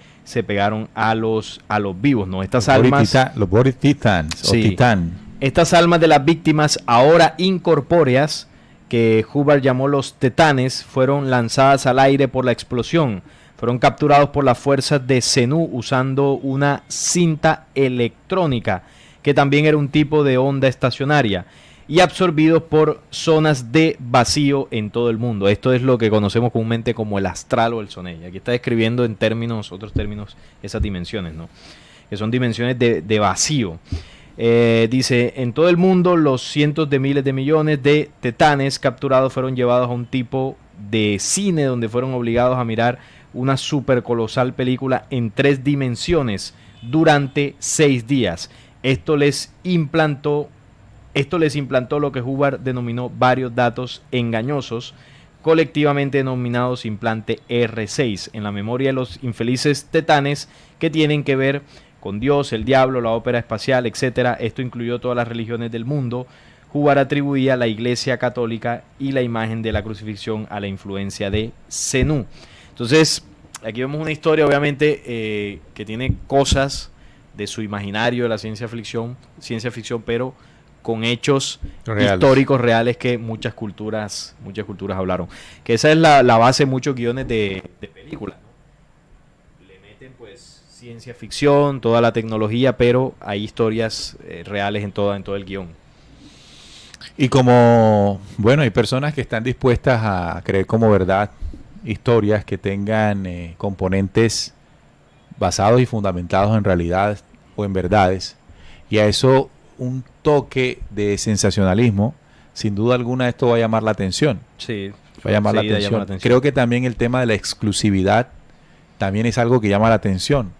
[SPEAKER 3] pegaron a los vivos, ¿no? Estas almas,
[SPEAKER 2] los Body Titans,
[SPEAKER 3] sí,
[SPEAKER 2] o Titán.
[SPEAKER 3] Estas almas de las víctimas ahora incorpóreas, que Hubbard llamó los titanes, fueron lanzadas al aire por la explosión. Fueron capturados por las fuerzas de Zenú usando una cinta electrónica que también era un tipo de onda estacionaria, y absorbidos por zonas de vacío en todo el mundo. Esto es lo que conocemos comúnmente como el astral o el soney. Aquí está describiendo en otros términos, esas dimensiones, ¿no? Que son dimensiones de vacío. Dice, en todo el mundo los cientos de miles de millones de tetanes capturados fueron llevados a un tipo de cine donde fueron obligados a mirar una super colosal película en 3 dimensiones durante 6 días. Esto les implantó lo que Hubbard denominó varios datos engañosos, colectivamente denominados implante R6, en la memoria de los infelices tetanes, que tienen que ver con Dios, el diablo, la ópera espacial, etc. Esto incluyó todas las religiones del mundo. Hubbard atribuía la Iglesia Católica y la imagen de la crucifixión a la influencia de Zenú. Entonces, aquí vemos una historia, obviamente, que tiene cosas de su imaginario de la ciencia ficción, pero con hechos históricos reales que muchas culturas hablaron. Que esa es la base de muchos guiones de películas, ¿no? Le meten pues ciencia ficción, toda la tecnología, pero hay historias reales en todo el guión.
[SPEAKER 2] Y como, bueno, hay personas que están dispuestas a creer como verdad historias que tengan componentes basados y fundamentados en realidad o en verdades, y a eso un toque de sensacionalismo, sin duda alguna esto va a llamar la atención.
[SPEAKER 3] Sí,
[SPEAKER 2] va a llamar la atención. Creo que también el tema de la exclusividad también es algo que llama la atención,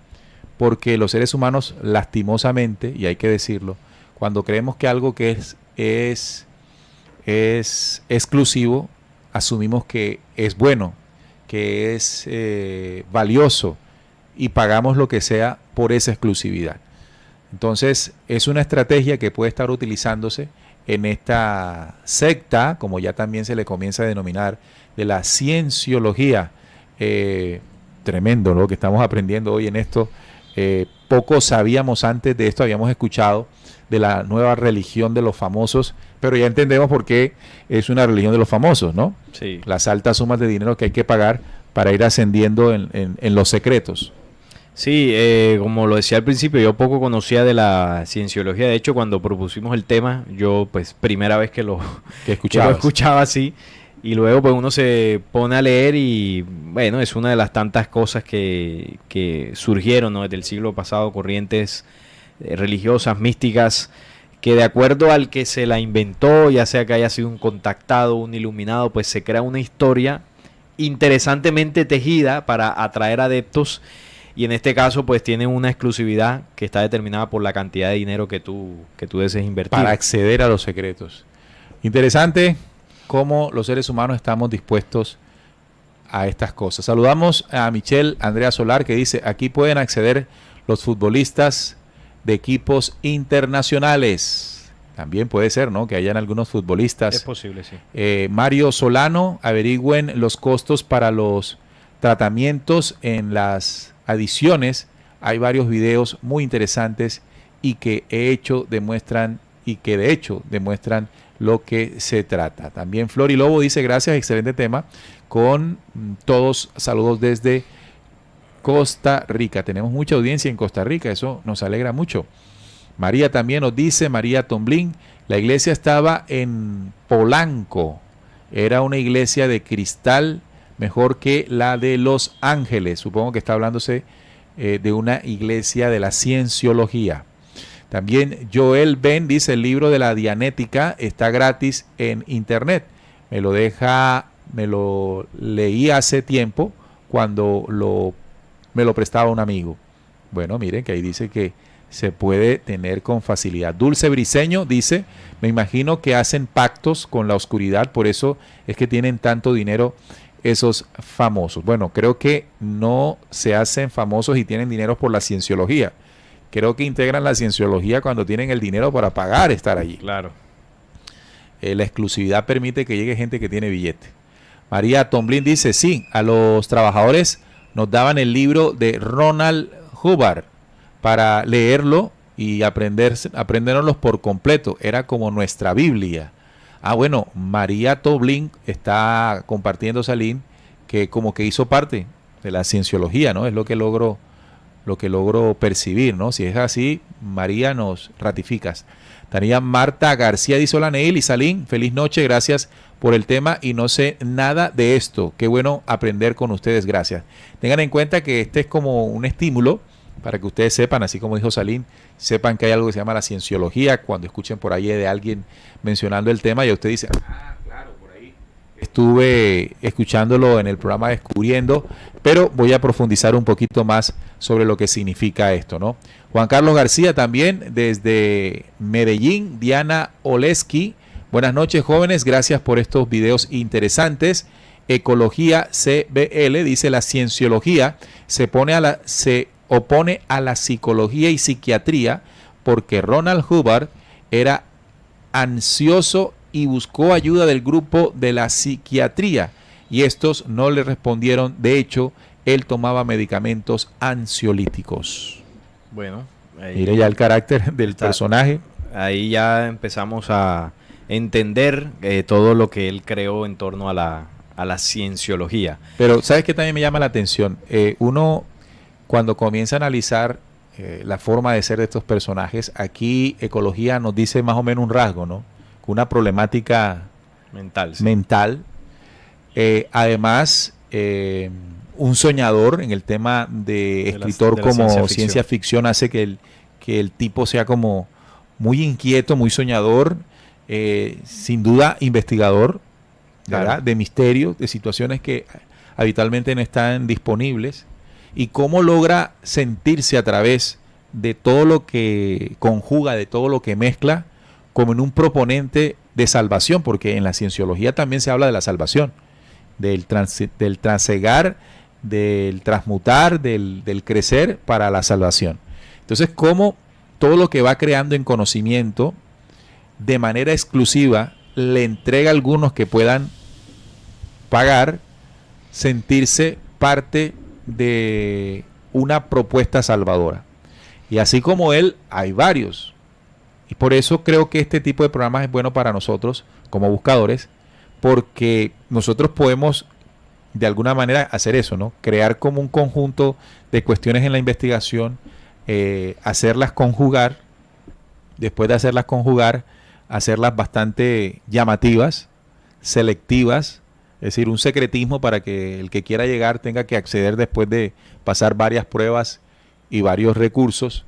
[SPEAKER 2] porque los seres humanos, lastimosamente, y hay que decirlo, cuando creemos que algo que es exclusivo, asumimos que es bueno, que es valioso, y pagamos lo que sea por esa exclusividad. Entonces, es una estrategia que puede estar utilizándose en esta secta, como ya también se le comienza a denominar, de la cienciología. Tremendo lo que estamos aprendiendo hoy en esto. Poco sabíamos antes de esto, habíamos escuchado de la nueva religión de los famosos, pero ya entendemos por qué es una religión de los famosos, ¿no?
[SPEAKER 3] Sí.
[SPEAKER 2] Las altas sumas de dinero que hay que pagar para ir ascendiendo en los secretos.
[SPEAKER 3] Sí, como lo decía al principio, yo poco conocía de la cienciología. De hecho, cuando propusimos el tema, yo pues primera vez que lo escuchaba así, y luego pues uno se pone a leer y bueno, es una de las tantas cosas que surgieron, ¿no?, desde el siglo pasado, corrientes religiosas, místicas, que de acuerdo al que se la inventó, ya sea que haya sido un contactado, un iluminado, pues se crea una historia interesantemente tejida para atraer adeptos. Y en este caso, pues tiene una exclusividad que está determinada por la cantidad de dinero que tú desees invertir.
[SPEAKER 2] Para acceder a los secretos. Interesante cómo los seres humanos estamos dispuestos a estas cosas. Saludamos a Michelle Andrea Solar, que dice, aquí pueden acceder los futbolistas de equipos internacionales. También puede ser, ¿no?, que hayan algunos futbolistas.
[SPEAKER 3] Es posible, sí.
[SPEAKER 2] Mario Solano, averigüen los costos para los tratamientos en las adiciones. Hay varios videos muy interesantes y que de hecho demuestran lo que se trata. También Flori Lobo dice, gracias, excelente tema. Con todos, saludos desde Costa Rica. Tenemos mucha audiencia en Costa Rica, eso nos alegra mucho. María también nos dice, María Tomblín, la iglesia estaba en Polanco, era una iglesia de cristal, mejor que la de Los Ángeles. Supongo que está hablándose de una iglesia de la cienciología. También Joel Ben dice, el libro de la Dianética está gratis en internet. Me lo leí hace tiempo cuando me lo prestaba un amigo. Bueno, miren que ahí dice que se puede tener con facilidad. Dulce Briceño dice, me imagino que hacen pactos con la oscuridad, por eso es que tienen tanto dinero esos famosos. Bueno, creo que no se hacen famosos y tienen dinero por la cienciología. Creo que integran la cienciología cuando tienen el dinero para pagar estar allí.
[SPEAKER 3] Claro.
[SPEAKER 2] La exclusividad permite que llegue gente que tiene billete. María Tomblin dice, sí, a los trabajadores nos daban el libro de Ronald Hubbard para leerlo y aprendernos por completo. Era como nuestra Biblia. Ah, bueno, María Toblin está compartiendo esa link que como que hizo parte de la cienciología, ¿no? Es lo que logro lo que logro percibir, ¿no? Si es así, María, nos ratificas. Tania Marta García dice: hola Neil y Salín, feliz noche, gracias por el tema y no sé nada de esto. Qué bueno aprender con ustedes, gracias. Tengan en cuenta que este es como un estímulo para que ustedes sepan, así como dijo Salín, sepan que hay algo que se llama la cienciología. Cuando escuchen por ahí de alguien mencionando el tema, ya usted dice: ah, claro, por ahí estuve escuchándolo en el programa Descubriendo, pero voy a profundizar un poquito más sobre lo que significa esto, ¿no? Juan Carlos García también desde Medellín. Diana Oleski: buenas noches jóvenes, gracias por estos videos interesantes. Ecología CBL dice: la cienciología se opone a la psicología y psiquiatría porque Ronald Hubbard era ansioso y buscó ayuda del grupo de la psiquiatría y estos no le respondieron. De hecho, él tomaba medicamentos ansiolíticos.
[SPEAKER 3] Bueno,
[SPEAKER 2] mire ya el carácter del personaje.
[SPEAKER 3] Ahí ya empezamos a entender todo lo que él creó en torno a la cienciología.
[SPEAKER 2] Pero ¿sabes qué también me llama la atención? Uno, cuando comienza a analizar la forma de ser de estos personajes, aquí Ecología nos dice más o menos un rasgo, ¿no? Una problemática
[SPEAKER 3] mental. Sí.
[SPEAKER 2] Mental. Además, un soñador en el tema de escritor como ciencia ficción hace que el tipo sea como muy inquieto, muy soñador, sin duda investigador, ¿verdad? Claro. De misterios, de situaciones que habitualmente no están disponibles, y cómo logra sentirse a través de todo lo que conjuga, de todo lo que mezcla, como en un proponente de salvación, porque en la cienciología también se habla de la salvación, del trasegar, del transmutar, del crecer para la salvación. Entonces, cómo todo lo que va creando en conocimiento, de manera exclusiva, le entrega a algunos que puedan pagar, sentirse parte de una propuesta salvadora. Y así como él, hay varios. Y por eso creo que este tipo de programas es bueno para nosotros como buscadores, porque nosotros podemos de alguna manera hacer eso, ¿no? Crear como un conjunto de cuestiones en la investigación, hacerlas conjugar, después de hacerlas conjugar, hacerlas bastante llamativas, selectivas, es decir, un secretismo para que el que quiera llegar tenga que acceder después de pasar varias pruebas y varios recursos.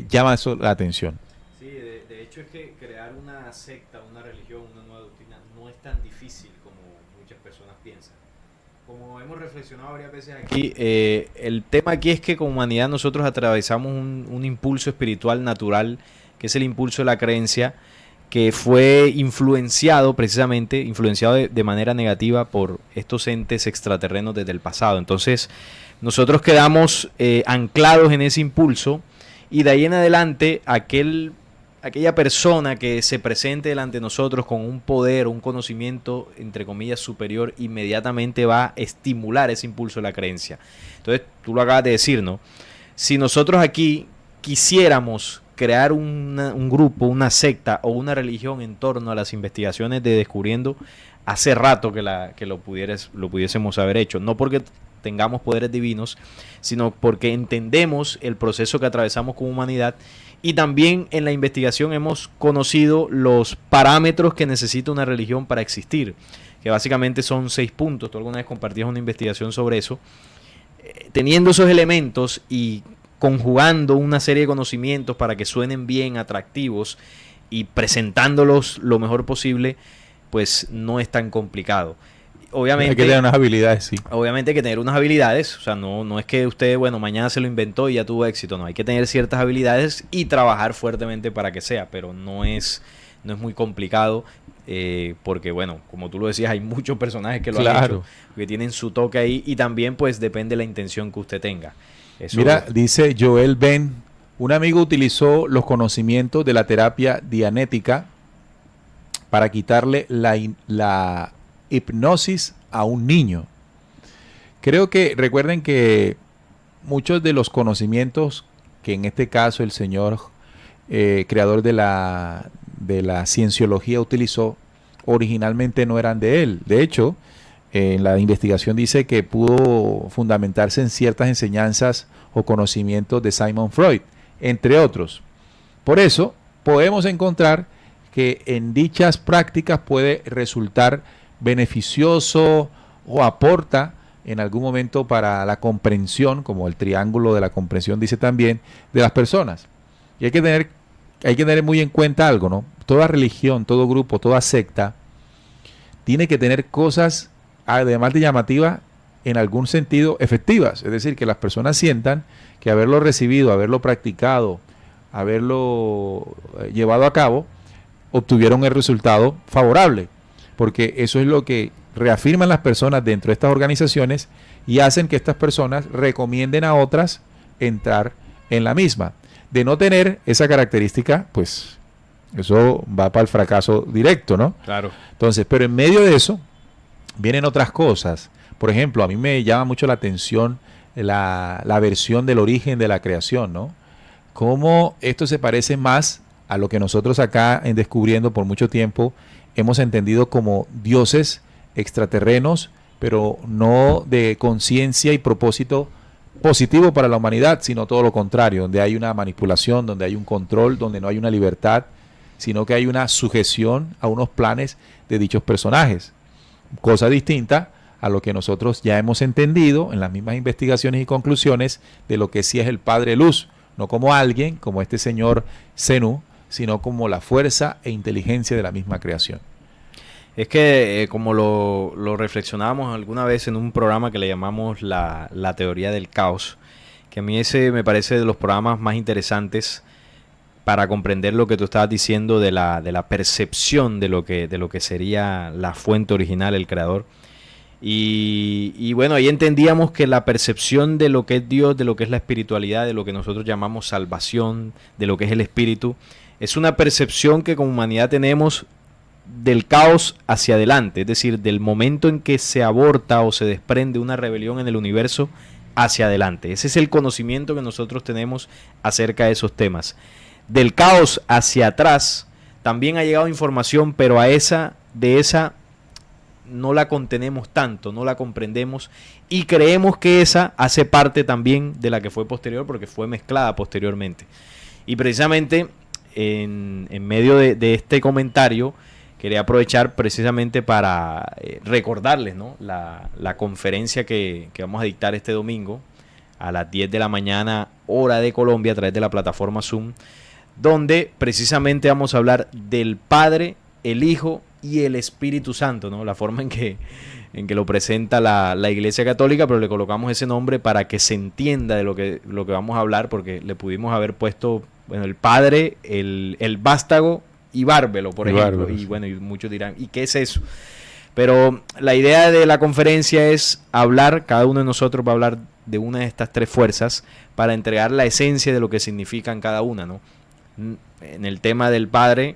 [SPEAKER 2] Llama eso la atención.
[SPEAKER 3] Sí, de hecho es que crear una secta, una religión, una nueva doctrina no es tan difícil como muchas personas piensan. Como hemos reflexionado varias veces aquí, el tema aquí es que como humanidad nosotros atravesamos un impulso espiritual natural, que es el impulso de la creencia, que fue influenciado de manera negativa por estos entes extraterrenos desde el pasado. Entonces, nosotros quedamos anclados en ese impulso, y de ahí en adelante aquella persona que se presente delante de nosotros con un poder, un conocimiento, entre comillas, superior, inmediatamente va a estimular ese impulso de la creencia. Entonces, tú lo acabas de decir, ¿no? Si nosotros aquí quisiéramos crear un grupo, una secta o una religión en torno a las investigaciones de Descubriendo, hace rato que lo pudiésemos haber hecho. No porque tengamos poderes divinos, sino porque entendemos el proceso que atravesamos como humanidad, y también en la investigación hemos conocido los parámetros que necesita una religión para existir, que básicamente son 6 puntos. Tú alguna vez compartías una investigación sobre eso. Teniendo esos elementos y conjugando una serie de conocimientos para que suenen bien, atractivos, y presentándolos lo mejor posible, pues no es tan complicado. Obviamente,
[SPEAKER 2] hay que tener unas habilidades, sí.
[SPEAKER 3] Obviamente hay que tener unas habilidades, o sea, no es que usted, bueno, mañana se lo inventó y ya tuvo éxito, no, hay que tener ciertas habilidades y trabajar fuertemente para que sea, pero no es muy complicado, porque, bueno, como tú lo decías, hay muchos personajes que lo han hecho, que tienen su toque ahí, y también, pues, depende de la intención que usted tenga. Eso. Mira,
[SPEAKER 2] dice Joel Ben: un amigo utilizó los conocimientos de la terapia dianética para quitarle la hipnosis a un niño. Creo que recuerden que muchos de los conocimientos que en este caso el señor creador de la cienciología utilizó originalmente no eran de él. De hecho, En la investigación dice que pudo fundamentarse en ciertas enseñanzas o conocimientos de Sigmund Freud, entre otros. Por eso, podemos encontrar que en dichas prácticas puede resultar beneficioso o aporta en algún momento para la comprensión, como el triángulo de la comprensión dice también, de las personas. Y hay que tener muy en cuenta algo, ¿no? Toda religión, todo grupo, toda secta tiene que tener cosas, además de llamativas, en algún sentido efectivas. Es decir, que las personas sientan que haberlo recibido, haberlo practicado, haberlo llevado a cabo, obtuvieron el resultado favorable. Porque eso es lo que reafirman las personas dentro de estas organizaciones y hacen que estas personas recomienden a otras entrar en la misma. De no tener esa característica, pues eso va para el fracaso directo, ¿no?
[SPEAKER 3] Claro.
[SPEAKER 2] Entonces, pero en medio de eso vienen otras cosas. Por ejemplo, a mí me llama mucho la atención la versión del origen de la creación, ¿no? Cómo esto se parece más a lo que nosotros acá en Descubriendo por mucho tiempo hemos entendido como dioses extraterrenos, pero no de conciencia y propósito positivo para la humanidad, sino todo lo contrario, donde hay una manipulación, donde hay un control, donde no hay una libertad, sino que hay una sujeción a unos planes de dichos personajes. Cosa distinta a lo que nosotros ya hemos entendido en las mismas investigaciones y conclusiones de lo que sí es el Padre Luz, no como alguien, como este señor Zenú, sino como la fuerza e inteligencia de la misma creación.
[SPEAKER 3] Es que como lo reflexionábamos alguna vez en un programa que le llamamos la teoría del caos, que a mí ese me parece de los programas más interesantes para comprender lo que tú estabas diciendo de la percepción de lo que sería la fuente original, el creador. Y bueno, ahí entendíamos que la percepción de lo que es Dios, de lo que es la espiritualidad, de lo que nosotros llamamos salvación, de lo que es el espíritu, es una percepción que como humanidad tenemos del caos hacia adelante, es decir, del momento en que se aborta o se desprende una rebelión en el universo hacia adelante. Ese es el conocimiento que nosotros tenemos acerca de esos temas. Del caos hacia atrás también ha llegado información, pero de esa no la contenemos tanto, no la comprendemos y creemos que esa hace parte también de la que fue posterior porque fue mezclada posteriormente. Y precisamente en medio de este comentario quería aprovechar precisamente para recordarles, ¿no?, la conferencia que vamos a dictar este domingo a las 10 de la mañana, hora de Colombia, a través de la plataforma Zoom, donde precisamente vamos a hablar del Padre, el Hijo y el Espíritu Santo, ¿no? La forma en que lo presenta la Iglesia Católica, pero le colocamos ese nombre para que se entienda de lo que vamos a hablar, porque le pudimos haber puesto, bueno, el Padre, el Vástago y Bárbelo, por ejemplo. Bárbaros. Y bueno, y muchos dirán, ¿y qué es eso? Pero la idea de la conferencia es hablar, cada uno de nosotros va a hablar de una de estas tres fuerzas para entregar la esencia de lo que significan cada una, ¿no? En el tema del Padre,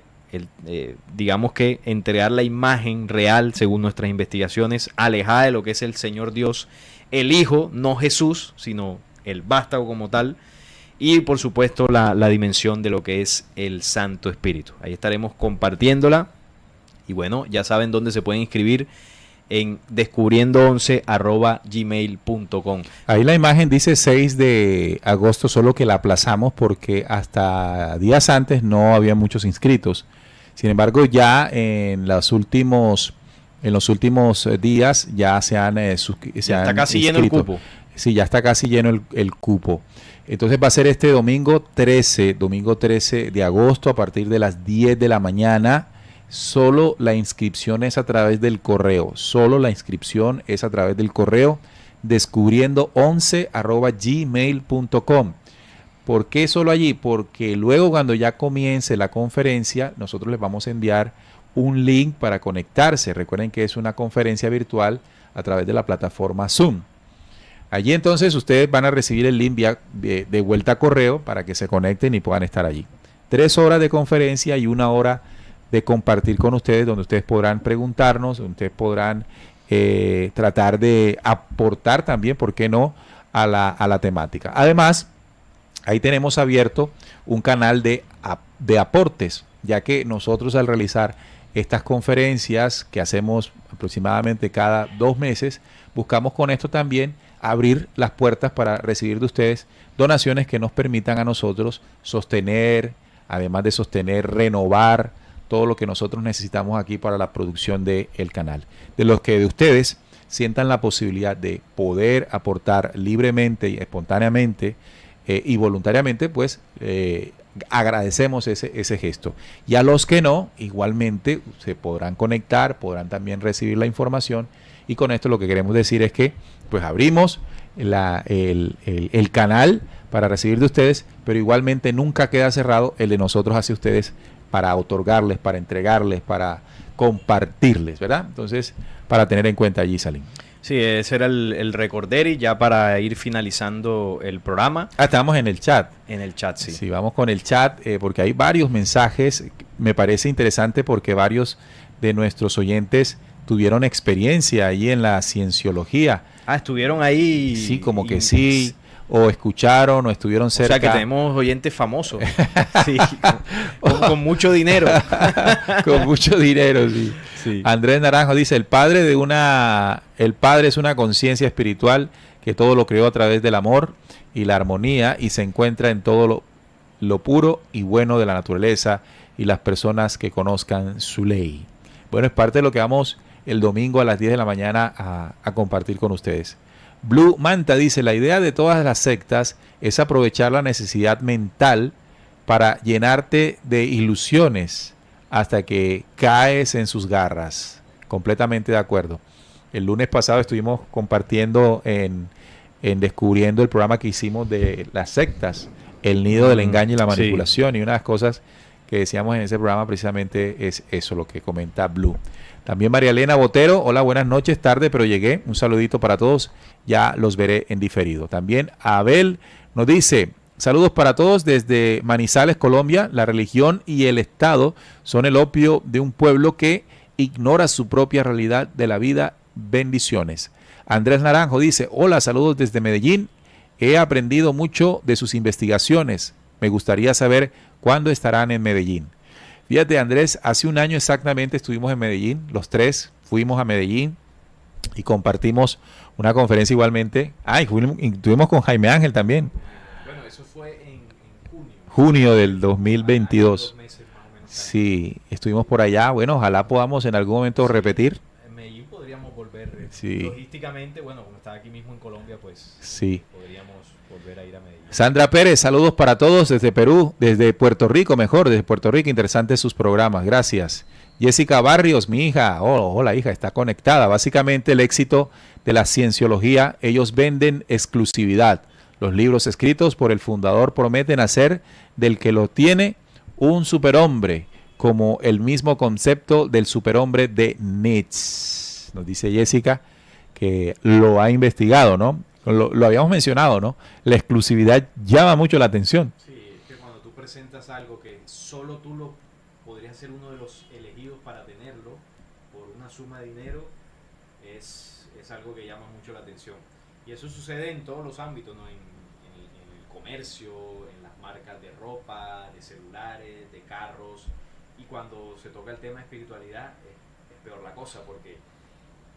[SPEAKER 3] digamos que entregar la imagen real, según nuestras investigaciones, alejada de lo que es el Señor Dios, el Hijo, no Jesús, sino el vástago como tal, y por supuesto la dimensión de lo que es el Santo Espíritu. Ahí estaremos compartiéndola. Y bueno, ya saben dónde se pueden inscribir, en descubriendo11@gmail.com.
[SPEAKER 2] Ahí la imagen dice 6 de agosto, solo que la aplazamos porque hasta días antes no había muchos inscritos. Sin embargo, ya en los últimos días ya se han
[SPEAKER 3] está casi lleno el cupo.
[SPEAKER 2] Sí, ya está casi lleno el cupo. Entonces va a ser este domingo 13 de agosto a partir de las 10 de la mañana. Solo la inscripción es a través del correo. descubriendo11@gmail.com. ¿Por qué solo allí? Porque luego cuando ya comience la conferencia, nosotros les vamos a enviar un link para conectarse. Recuerden que es una conferencia virtual a través de la plataforma Zoom. Allí entonces ustedes van a recibir el link de vuelta a correo para que se conecten y puedan estar allí. 3 horas de conferencia y 1 hora de compartir con ustedes, donde ustedes podrán preguntarnos, donde ustedes podrán tratar de aportar también, ¿por qué no?, a la temática. Además, ahí tenemos abierto un canal de aportes, ya que nosotros al realizar estas conferencias que hacemos aproximadamente cada 2 meses, buscamos con esto también abrir las puertas para recibir de ustedes donaciones que nos permitan a nosotros sostener, además de sostener, renovar todo lo que nosotros necesitamos aquí para la producción del canal. De los que de ustedes sientan la posibilidad de poder aportar libremente y espontáneamente y voluntariamente, pues agradecemos ese gesto. Y a los que no, igualmente se podrán conectar, podrán también recibir la información, y con esto lo que queremos decir es que pues abrimos el canal para recibir de ustedes, pero igualmente nunca queda cerrado el de nosotros hacia ustedes para otorgarles, para entregarles, para compartirles, ¿verdad? Entonces, para tener en cuenta allí, Salim.
[SPEAKER 3] Sí, ese era el recorderi ya para ir finalizando el programa.
[SPEAKER 2] Estamos en el chat.
[SPEAKER 3] En el chat, sí.
[SPEAKER 2] Sí, vamos con el chat porque hay varios mensajes. Me parece interesante porque varios de nuestros oyentes tuvieron experiencia ahí en la cienciología.
[SPEAKER 3] Ah, estuvieron ahí.
[SPEAKER 2] Sí, como que sí, o escucharon, o estuvieron cerca.
[SPEAKER 3] O sea que tenemos oyentes famosos. Sí, con mucho dinero.
[SPEAKER 2] Con mucho dinero, sí. Sí. Andrés Naranjo dice, el padre es una conciencia espiritual que todo lo creó a través del amor y la armonía y se encuentra en todo lo puro y bueno de la naturaleza y las personas que conozcan su ley. Bueno, es parte de lo que vamos el domingo a las 10 de la mañana a compartir con ustedes. Blue Manta dice, la idea de todas las sectas es aprovechar la necesidad mental para llenarte de ilusiones hasta que caes en sus garras. Completamente de acuerdo. El lunes pasado estuvimos compartiendo en Descubriendo el programa que hicimos de las sectas, el nido del engaño y la manipulación. Sí. Y una de las cosas que decíamos en ese programa precisamente es eso, lo que comenta Blue. También María Elena Botero, hola, buenas noches, tarde pero llegué. Un saludito para todos, ya los veré en diferido. También Abel nos dice, saludos para todos desde Manizales, Colombia. La religión y el Estado son el opio de un pueblo que ignora su propia realidad de la vida. Bendiciones. Andrés Naranjo dice, hola, saludos desde Medellín. He aprendido mucho de sus investigaciones. Me gustaría saber cuándo estarán en Medellín. Fíjate, Andrés, hace un año exactamente estuvimos en Medellín. Los tres fuimos a Medellín y compartimos una conferencia igualmente. Y estuvimos con Jaime Ángel también.
[SPEAKER 3] Bueno, eso fue en junio.
[SPEAKER 2] Junio del 2022.
[SPEAKER 3] 2 meses más o menos.
[SPEAKER 2] Sí, estuvimos por allá. Bueno, ojalá podamos en algún momento repetir.
[SPEAKER 3] En Medellín podríamos volver.
[SPEAKER 2] Sí.
[SPEAKER 3] Logísticamente, bueno, como está aquí mismo en Colombia, pues
[SPEAKER 2] sí.
[SPEAKER 3] Podríamos volver a ir a Medellín.
[SPEAKER 2] Sandra Pérez, saludos para todos desde Perú, desde Puerto Rico, desde Puerto Rico. Interesantes sus programas, gracias. Jessica Barrios, mi hija, hola hija, está conectada. Básicamente el éxito de la cienciología, ellos venden exclusividad. Los libros escritos por el fundador prometen hacer del que lo tiene un superhombre, como el mismo concepto del superhombre de Nietzsche. Nos dice Jessica que lo ha investigado, ¿no? Lo habíamos mencionado, ¿no? La exclusividad llama mucho la atención.
[SPEAKER 3] Sí, es que cuando tú presentas algo que solo tú lo podrías ser uno de los elegidos para tenerlo por una suma de dinero, es algo que llama mucho la atención. Y eso sucede en todos los ámbitos, ¿no? En el comercio, en las marcas de ropa, de celulares, de carros. Y cuando se toca el tema de espiritualidad, es peor la cosa, porque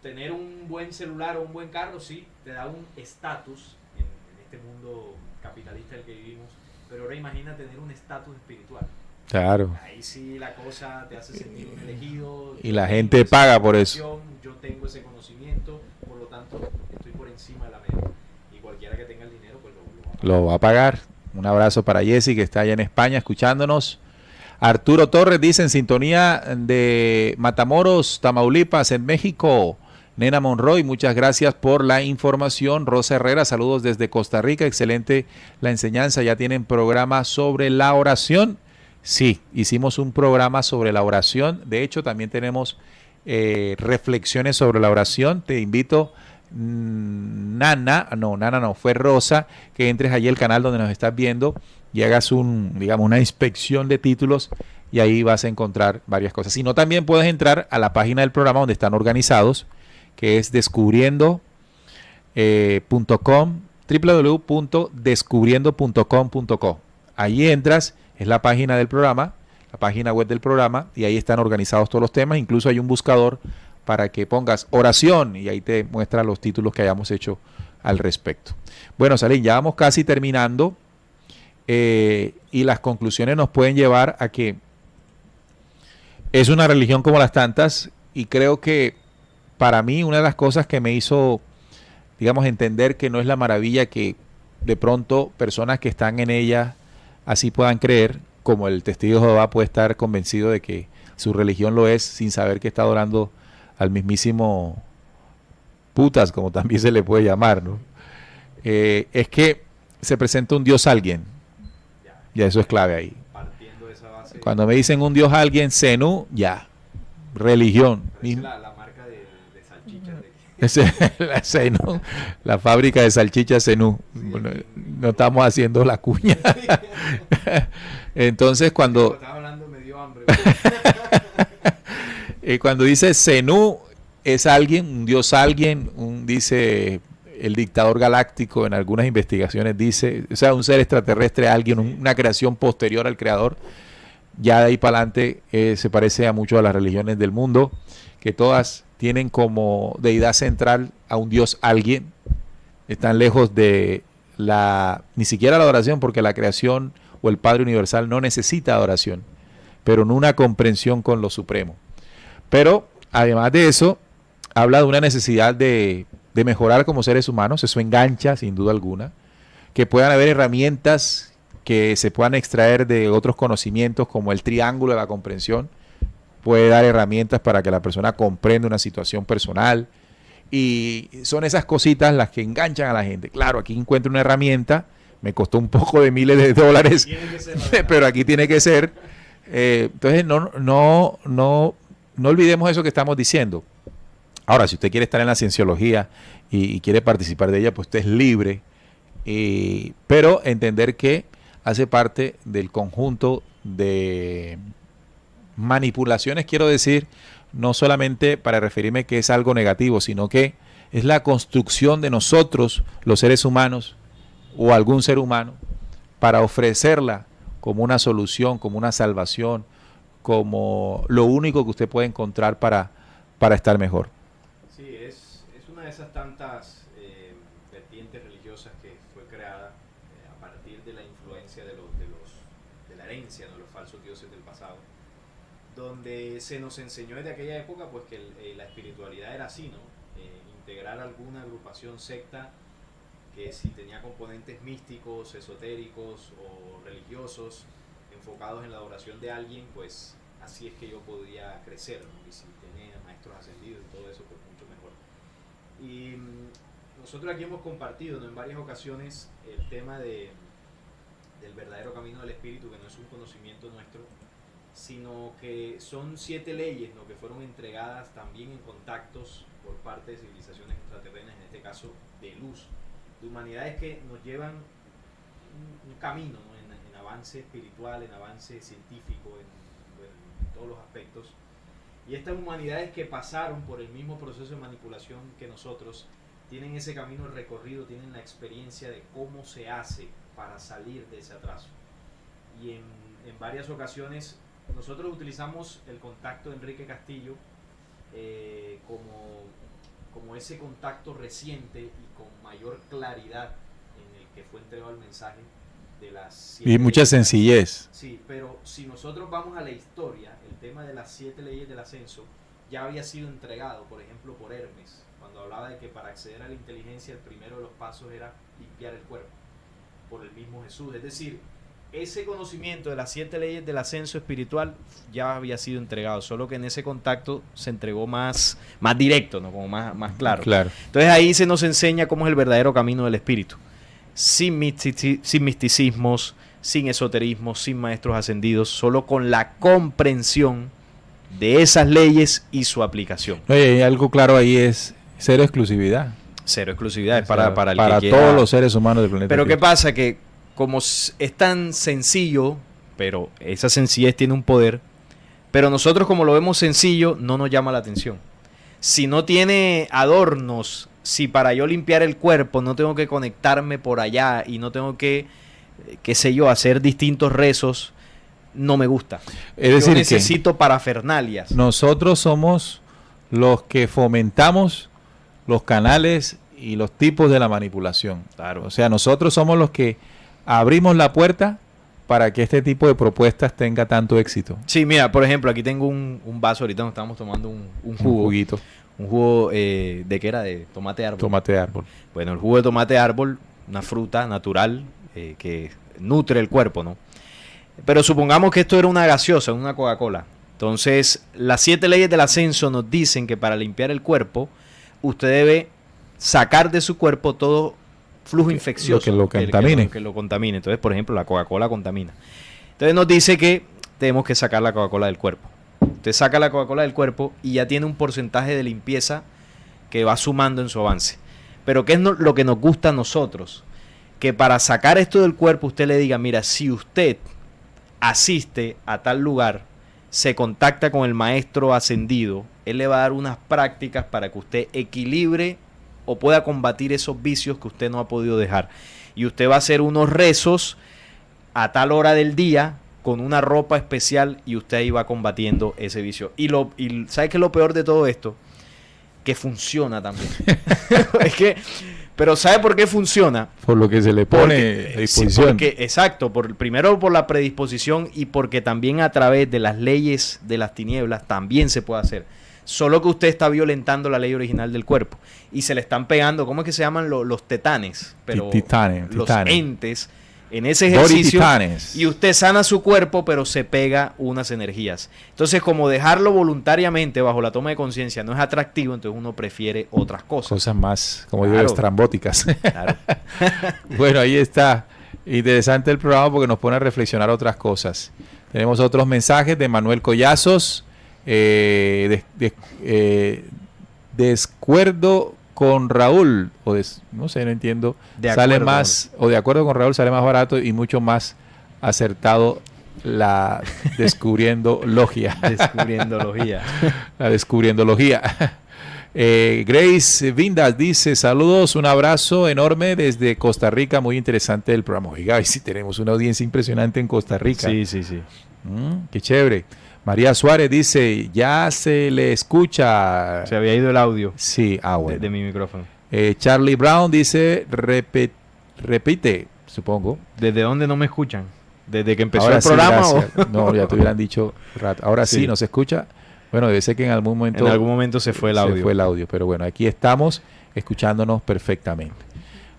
[SPEAKER 3] tener un buen celular o un buen carro sí te da un estatus en este mundo capitalista en el que vivimos, pero ahora imagina tener un estatus espiritual.
[SPEAKER 2] Claro.
[SPEAKER 3] Ahí sí la cosa te hace sentir un elegido.
[SPEAKER 2] Y la gente paga por eso.
[SPEAKER 3] Yo tengo ese conocimiento, por lo tanto estoy por encima de la media. Y cualquiera que tenga el dinero, pues
[SPEAKER 2] lo va a pagar. Un abrazo para Jessy, que está allá en España escuchándonos. Arturo Torres dice, en sintonía de Matamoros, Tamaulipas, en México. Nena Monroy, muchas gracias por la información. Rosa Herrera, saludos desde Costa Rica. Excelente la enseñanza. ¿Ya tienen programa sobre la oración? Sí, hicimos un programa sobre la oración. De hecho, también tenemos reflexiones sobre la oración. Te invito, fue Rosa, que entres allí al canal donde nos estás viendo y hagas una inspección de títulos y ahí vas a encontrar varias cosas. Si no, también puedes entrar a la página del programa donde están organizados, que es descubriendo.com, www.descubriendo.com.co. Ahí entras, es la página del programa, la página web del programa, y ahí están organizados todos los temas. Incluso hay un buscador para que pongas oración y ahí te muestra los títulos que hayamos hecho al respecto. Bueno, Salim, ya vamos casi terminando y las conclusiones nos pueden llevar a que es una religión como las tantas, y creo que para mí una de las cosas que me hizo, digamos, entender que no es la maravilla que de pronto personas que están en ella así puedan creer, como el testigo de Jehová puede estar convencido de que su religión lo es sin saber que está adorando al mismísimo putas, como también se le puede llamar, ¿no? Es que se presenta un Dios alguien. Ya eso es clave ahí.
[SPEAKER 3] Partiendo de esa base.
[SPEAKER 2] Cuando me dicen un Dios alguien, Zenú, ya. Religión.
[SPEAKER 3] Es la marca de salchichas.
[SPEAKER 2] La Zenú, la fábrica de salchichas Zenú.
[SPEAKER 3] Sí.
[SPEAKER 2] Bueno, no estamos haciendo la cuña. Entonces cuando...
[SPEAKER 3] Estaba hablando, me dio hambre.
[SPEAKER 2] Cuando dice Zenú, es alguien, un Dios alguien, dice el dictador galáctico en algunas investigaciones, dice, o sea, un ser extraterrestre, alguien, una creación posterior al creador. Ya de ahí para adelante se parece a mucho a las religiones del mundo, que todas tienen como deidad central a un Dios alguien. Están lejos de ni siquiera la adoración, porque la creación o el Padre Universal no necesita adoración, pero en una comprensión con lo supremo. Pero además de eso, habla de una necesidad de mejorar como seres humanos. Eso engancha sin duda alguna, que puedan haber herramientas que se puedan extraer de otros conocimientos, como el triángulo de la comprensión puede dar herramientas para que la persona comprenda una situación personal, y son esas cositas las que enganchan a la gente. Claro, aquí encuentro una herramienta, me costó un poco de miles de dólares, pero aquí tiene que ser. Entonces no olvidemos eso que estamos diciendo. Ahora, si usted quiere estar en la cienciología y quiere participar de ella, pues usted es libre, pero entender que hace parte del conjunto de manipulaciones, quiero decir, no solamente para referirme que es algo negativo, sino que es la construcción de nosotros, los seres humanos, o algún ser humano, para ofrecerla como una solución, como una salvación, como lo único que usted puede encontrar para estar mejor.
[SPEAKER 3] Sí, es una de esas tantas vertientes religiosas que fue creada a partir de la influencia de la herencia, ¿no? Los falsos dioses del pasado, donde se nos enseñó desde aquella época pues que la espiritualidad era así, ¿no? Integrar alguna agrupación secta que si tenía componentes místicos, esotéricos o religiosos enfocados en la adoración de alguien, pues así es que yo podía crecer, ¿no? Y si tenía maestros ascendidos y todo eso, pues mucho mejor. Y nosotros aquí hemos compartido, ¿no?, en varias ocasiones el tema del verdadero camino del espíritu, que no es un conocimiento nuestro, sino que son 7 leyes, ¿no?, que fueron entregadas también en contactos por parte de civilizaciones extraterrenas, en este caso de luz, de humanidades que nos llevan un camino, ¿no?, en avance espiritual, en avance científico, en todos los aspectos. Y estas humanidades que pasaron por el mismo proceso de manipulación que nosotros, tienen ese camino recorrido, tienen la experiencia de cómo se hace para salir de ese atraso. Y en varias ocasiones nosotros utilizamos el contacto de Enrique Castillo como ese contacto reciente y con mayor claridad en el que fue entregado el mensaje de las 7
[SPEAKER 2] y mucha sencillez.
[SPEAKER 3] Sí, pero si nosotros vamos a la historia, el tema de las 7 leyes del ascenso ya había sido entregado, por ejemplo, por Hermes, cuando hablaba de que para acceder a la inteligencia el primero de los pasos era limpiar el cuerpo, por el mismo Jesús. Es decir, ese conocimiento de las 7 leyes del ascenso espiritual ya había sido entregado, solo que en ese contacto se entregó más directo, ¿no?, como más claro. Entonces ahí se nos enseña cómo es el verdadero camino del espíritu, sin misticismos, sin esoterismo, sin maestros ascendidos, solo con la comprensión de esas leyes y su aplicación.
[SPEAKER 2] Oye, algo claro ahí es cero exclusividad.
[SPEAKER 3] Cero exclusividad, es
[SPEAKER 2] O sea,
[SPEAKER 3] para el
[SPEAKER 2] para
[SPEAKER 3] que
[SPEAKER 2] todos
[SPEAKER 3] quiera.
[SPEAKER 2] los seres humanos del planeta.
[SPEAKER 3] Pero ¿qué pasa? Que como es tan sencillo, pero esa sencillez tiene un poder, pero nosotros como lo vemos sencillo, no nos llama la atención. Si no tiene adornos, si para yo limpiar el cuerpo no tengo que conectarme por allá y no tengo que, qué sé yo, hacer distintos rezos, no me gusta.
[SPEAKER 2] Es decir,
[SPEAKER 3] yo necesito parafernalias.
[SPEAKER 2] Nosotros somos los que fomentamos los canales y los tipos de la manipulación.
[SPEAKER 3] Claro.
[SPEAKER 2] O sea, nosotros somos los que abrimos la puerta para que este tipo de propuestas tenga tanto éxito.
[SPEAKER 3] Sí, mira, por ejemplo, aquí tengo un vaso, ahorita nos estamos tomando un jugo.
[SPEAKER 2] Un juguito.
[SPEAKER 3] Un jugo, ¿de qué era? De tomate árbol.
[SPEAKER 2] Tomate árbol.
[SPEAKER 3] Bueno, el jugo de tomate árbol, una fruta natural que nutre el cuerpo, ¿no? Pero supongamos que esto era una gaseosa, una Coca-Cola. Entonces, las 7 leyes del ascenso nos dicen que para limpiar el cuerpo, usted debe sacar de su cuerpo todo flujo infeccioso.
[SPEAKER 2] Lo que contamine.
[SPEAKER 3] Que lo contamine. Entonces, por ejemplo, la Coca-Cola contamina. Entonces nos dice que tenemos que sacar la Coca-Cola del cuerpo. Usted saca la Coca-Cola del cuerpo y ya tiene un porcentaje de limpieza que va sumando en su avance. Pero ¿qué es lo que nos gusta a nosotros? Que para sacar esto del cuerpo usted le diga, mira, si usted asiste a tal lugar, se contacta con el maestro ascendido, él le va a dar unas prácticas para que usted equilibre o pueda combatir esos vicios que usted no ha podido dejar. Y usted va a hacer unos rezos a tal hora del día con una ropa especial y usted ahí va combatiendo ese vicio. Y ¿sabe qué es lo peor de todo esto? Que funciona también. Es que, pero ¿sabe por qué funciona?
[SPEAKER 2] Por lo que se le pone a disposición.
[SPEAKER 3] Exacto, primero por la predisposición y porque también a través de las leyes de las tinieblas también se puede hacer. Solo que usted está violentando la ley original del cuerpo y se le están pegando, ¿cómo es que se llaman los tetanes? Pero los entes en ese ejercicio y usted sana su cuerpo, pero se pega unas energías. Entonces, como dejarlo voluntariamente bajo la toma de conciencia no es atractivo, entonces uno prefiere otras cosas.
[SPEAKER 2] Cosas más, como digo, estrambóticas.
[SPEAKER 3] Claro.
[SPEAKER 2] Bueno, ahí está. Interesante el programa porque nos pone a reflexionar otras cosas. Tenemos otros mensajes de Manuel Collazos. Descuerdo con Raúl, no sé, no entiendo, sale más, o de acuerdo con Raúl sale más barato y mucho más acertado la descubriendo logia. La descubriendología. Grace Vindas dice, saludos, un abrazo enorme desde Costa Rica, muy interesante el programa. Oiga, y si tenemos una audiencia impresionante en Costa Rica.
[SPEAKER 3] Sí.
[SPEAKER 2] Qué chévere. María Suárez dice, ya se le escucha.
[SPEAKER 3] Se había ido el audio.
[SPEAKER 2] Sí, bueno.
[SPEAKER 3] De mi micrófono.
[SPEAKER 2] Charlie Brown dice, repite, supongo.
[SPEAKER 3] ¿Desde dónde no me escuchan? ¿Desde que empezó el programa?
[SPEAKER 2] No, ya te hubieran dicho rato. Ahora sí, ¿nos escucha? Bueno, debe ser que en algún momento
[SPEAKER 3] se fue el audio.
[SPEAKER 2] Se fue el audio, pero bueno, aquí estamos escuchándonos perfectamente.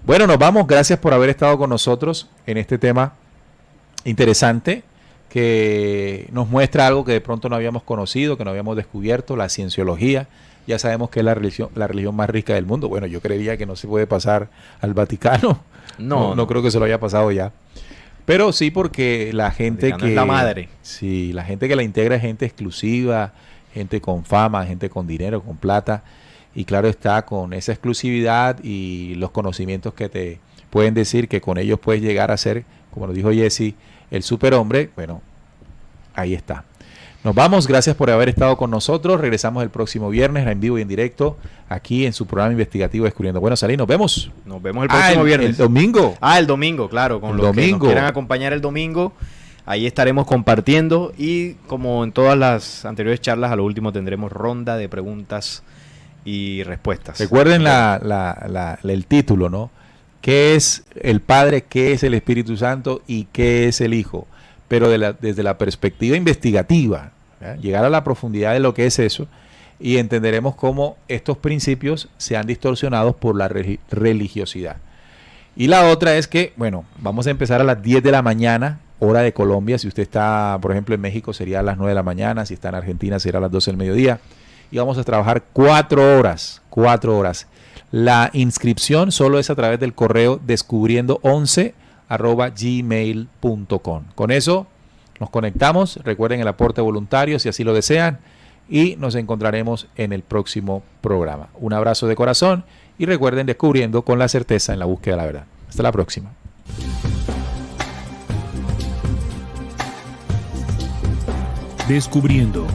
[SPEAKER 2] Bueno, nos vamos. Gracias por haber estado con nosotros en este tema interesante, que nos muestra algo que de pronto no habíamos conocido, que no habíamos descubierto, la cienciología. Ya sabemos que es la religión más rica del mundo. Bueno, yo creería que no se puede pasar al Vaticano. No creo que se lo haya pasado ya. Pero sí, porque la gente que...
[SPEAKER 3] es la madre.
[SPEAKER 2] Sí, la gente que la integra es gente exclusiva, gente con fama, gente con dinero, con plata. Y claro está, con esa exclusividad y los conocimientos que te pueden decir que con ellos puedes llegar a ser, como nos dijo Jesse, el superhombre. Bueno, ahí está. Nos vamos, gracias por haber estado con nosotros. Regresamos el próximo viernes en vivo y en directo aquí en su programa investigativo Descubriendo. Bueno, Salí, nos vemos.
[SPEAKER 3] Nos vemos el próximo viernes.
[SPEAKER 2] El domingo.
[SPEAKER 3] El domingo, claro. Con los que nos quieran acompañar el domingo, ahí estaremos compartiendo. Y como en todas las anteriores charlas, a lo último tendremos ronda de preguntas y respuestas.
[SPEAKER 2] Recuerden el título, ¿no? ¿Qué es el Padre, qué es el Espíritu Santo y qué es el Hijo? Pero desde la perspectiva investigativa, ¿verdad? Llegar a la profundidad de lo que es eso y entenderemos cómo estos principios se han distorsionado por la religiosidad. Y la otra es que, bueno, vamos a empezar a las 10 de la mañana, hora de Colombia. Si usted está, por ejemplo, en México sería a las 9 de la mañana, si está en Argentina será a las 12 del mediodía. Y vamos a trabajar 4 horas. La inscripción solo es a través del correo descubriendo11@gmail.com. Con eso nos conectamos. Recuerden el aporte voluntario si así lo desean y nos encontraremos en el próximo programa. Un abrazo de corazón y recuerden, descubriendo con la certeza en la búsqueda de la verdad. Hasta la próxima.
[SPEAKER 1] Descubriendo.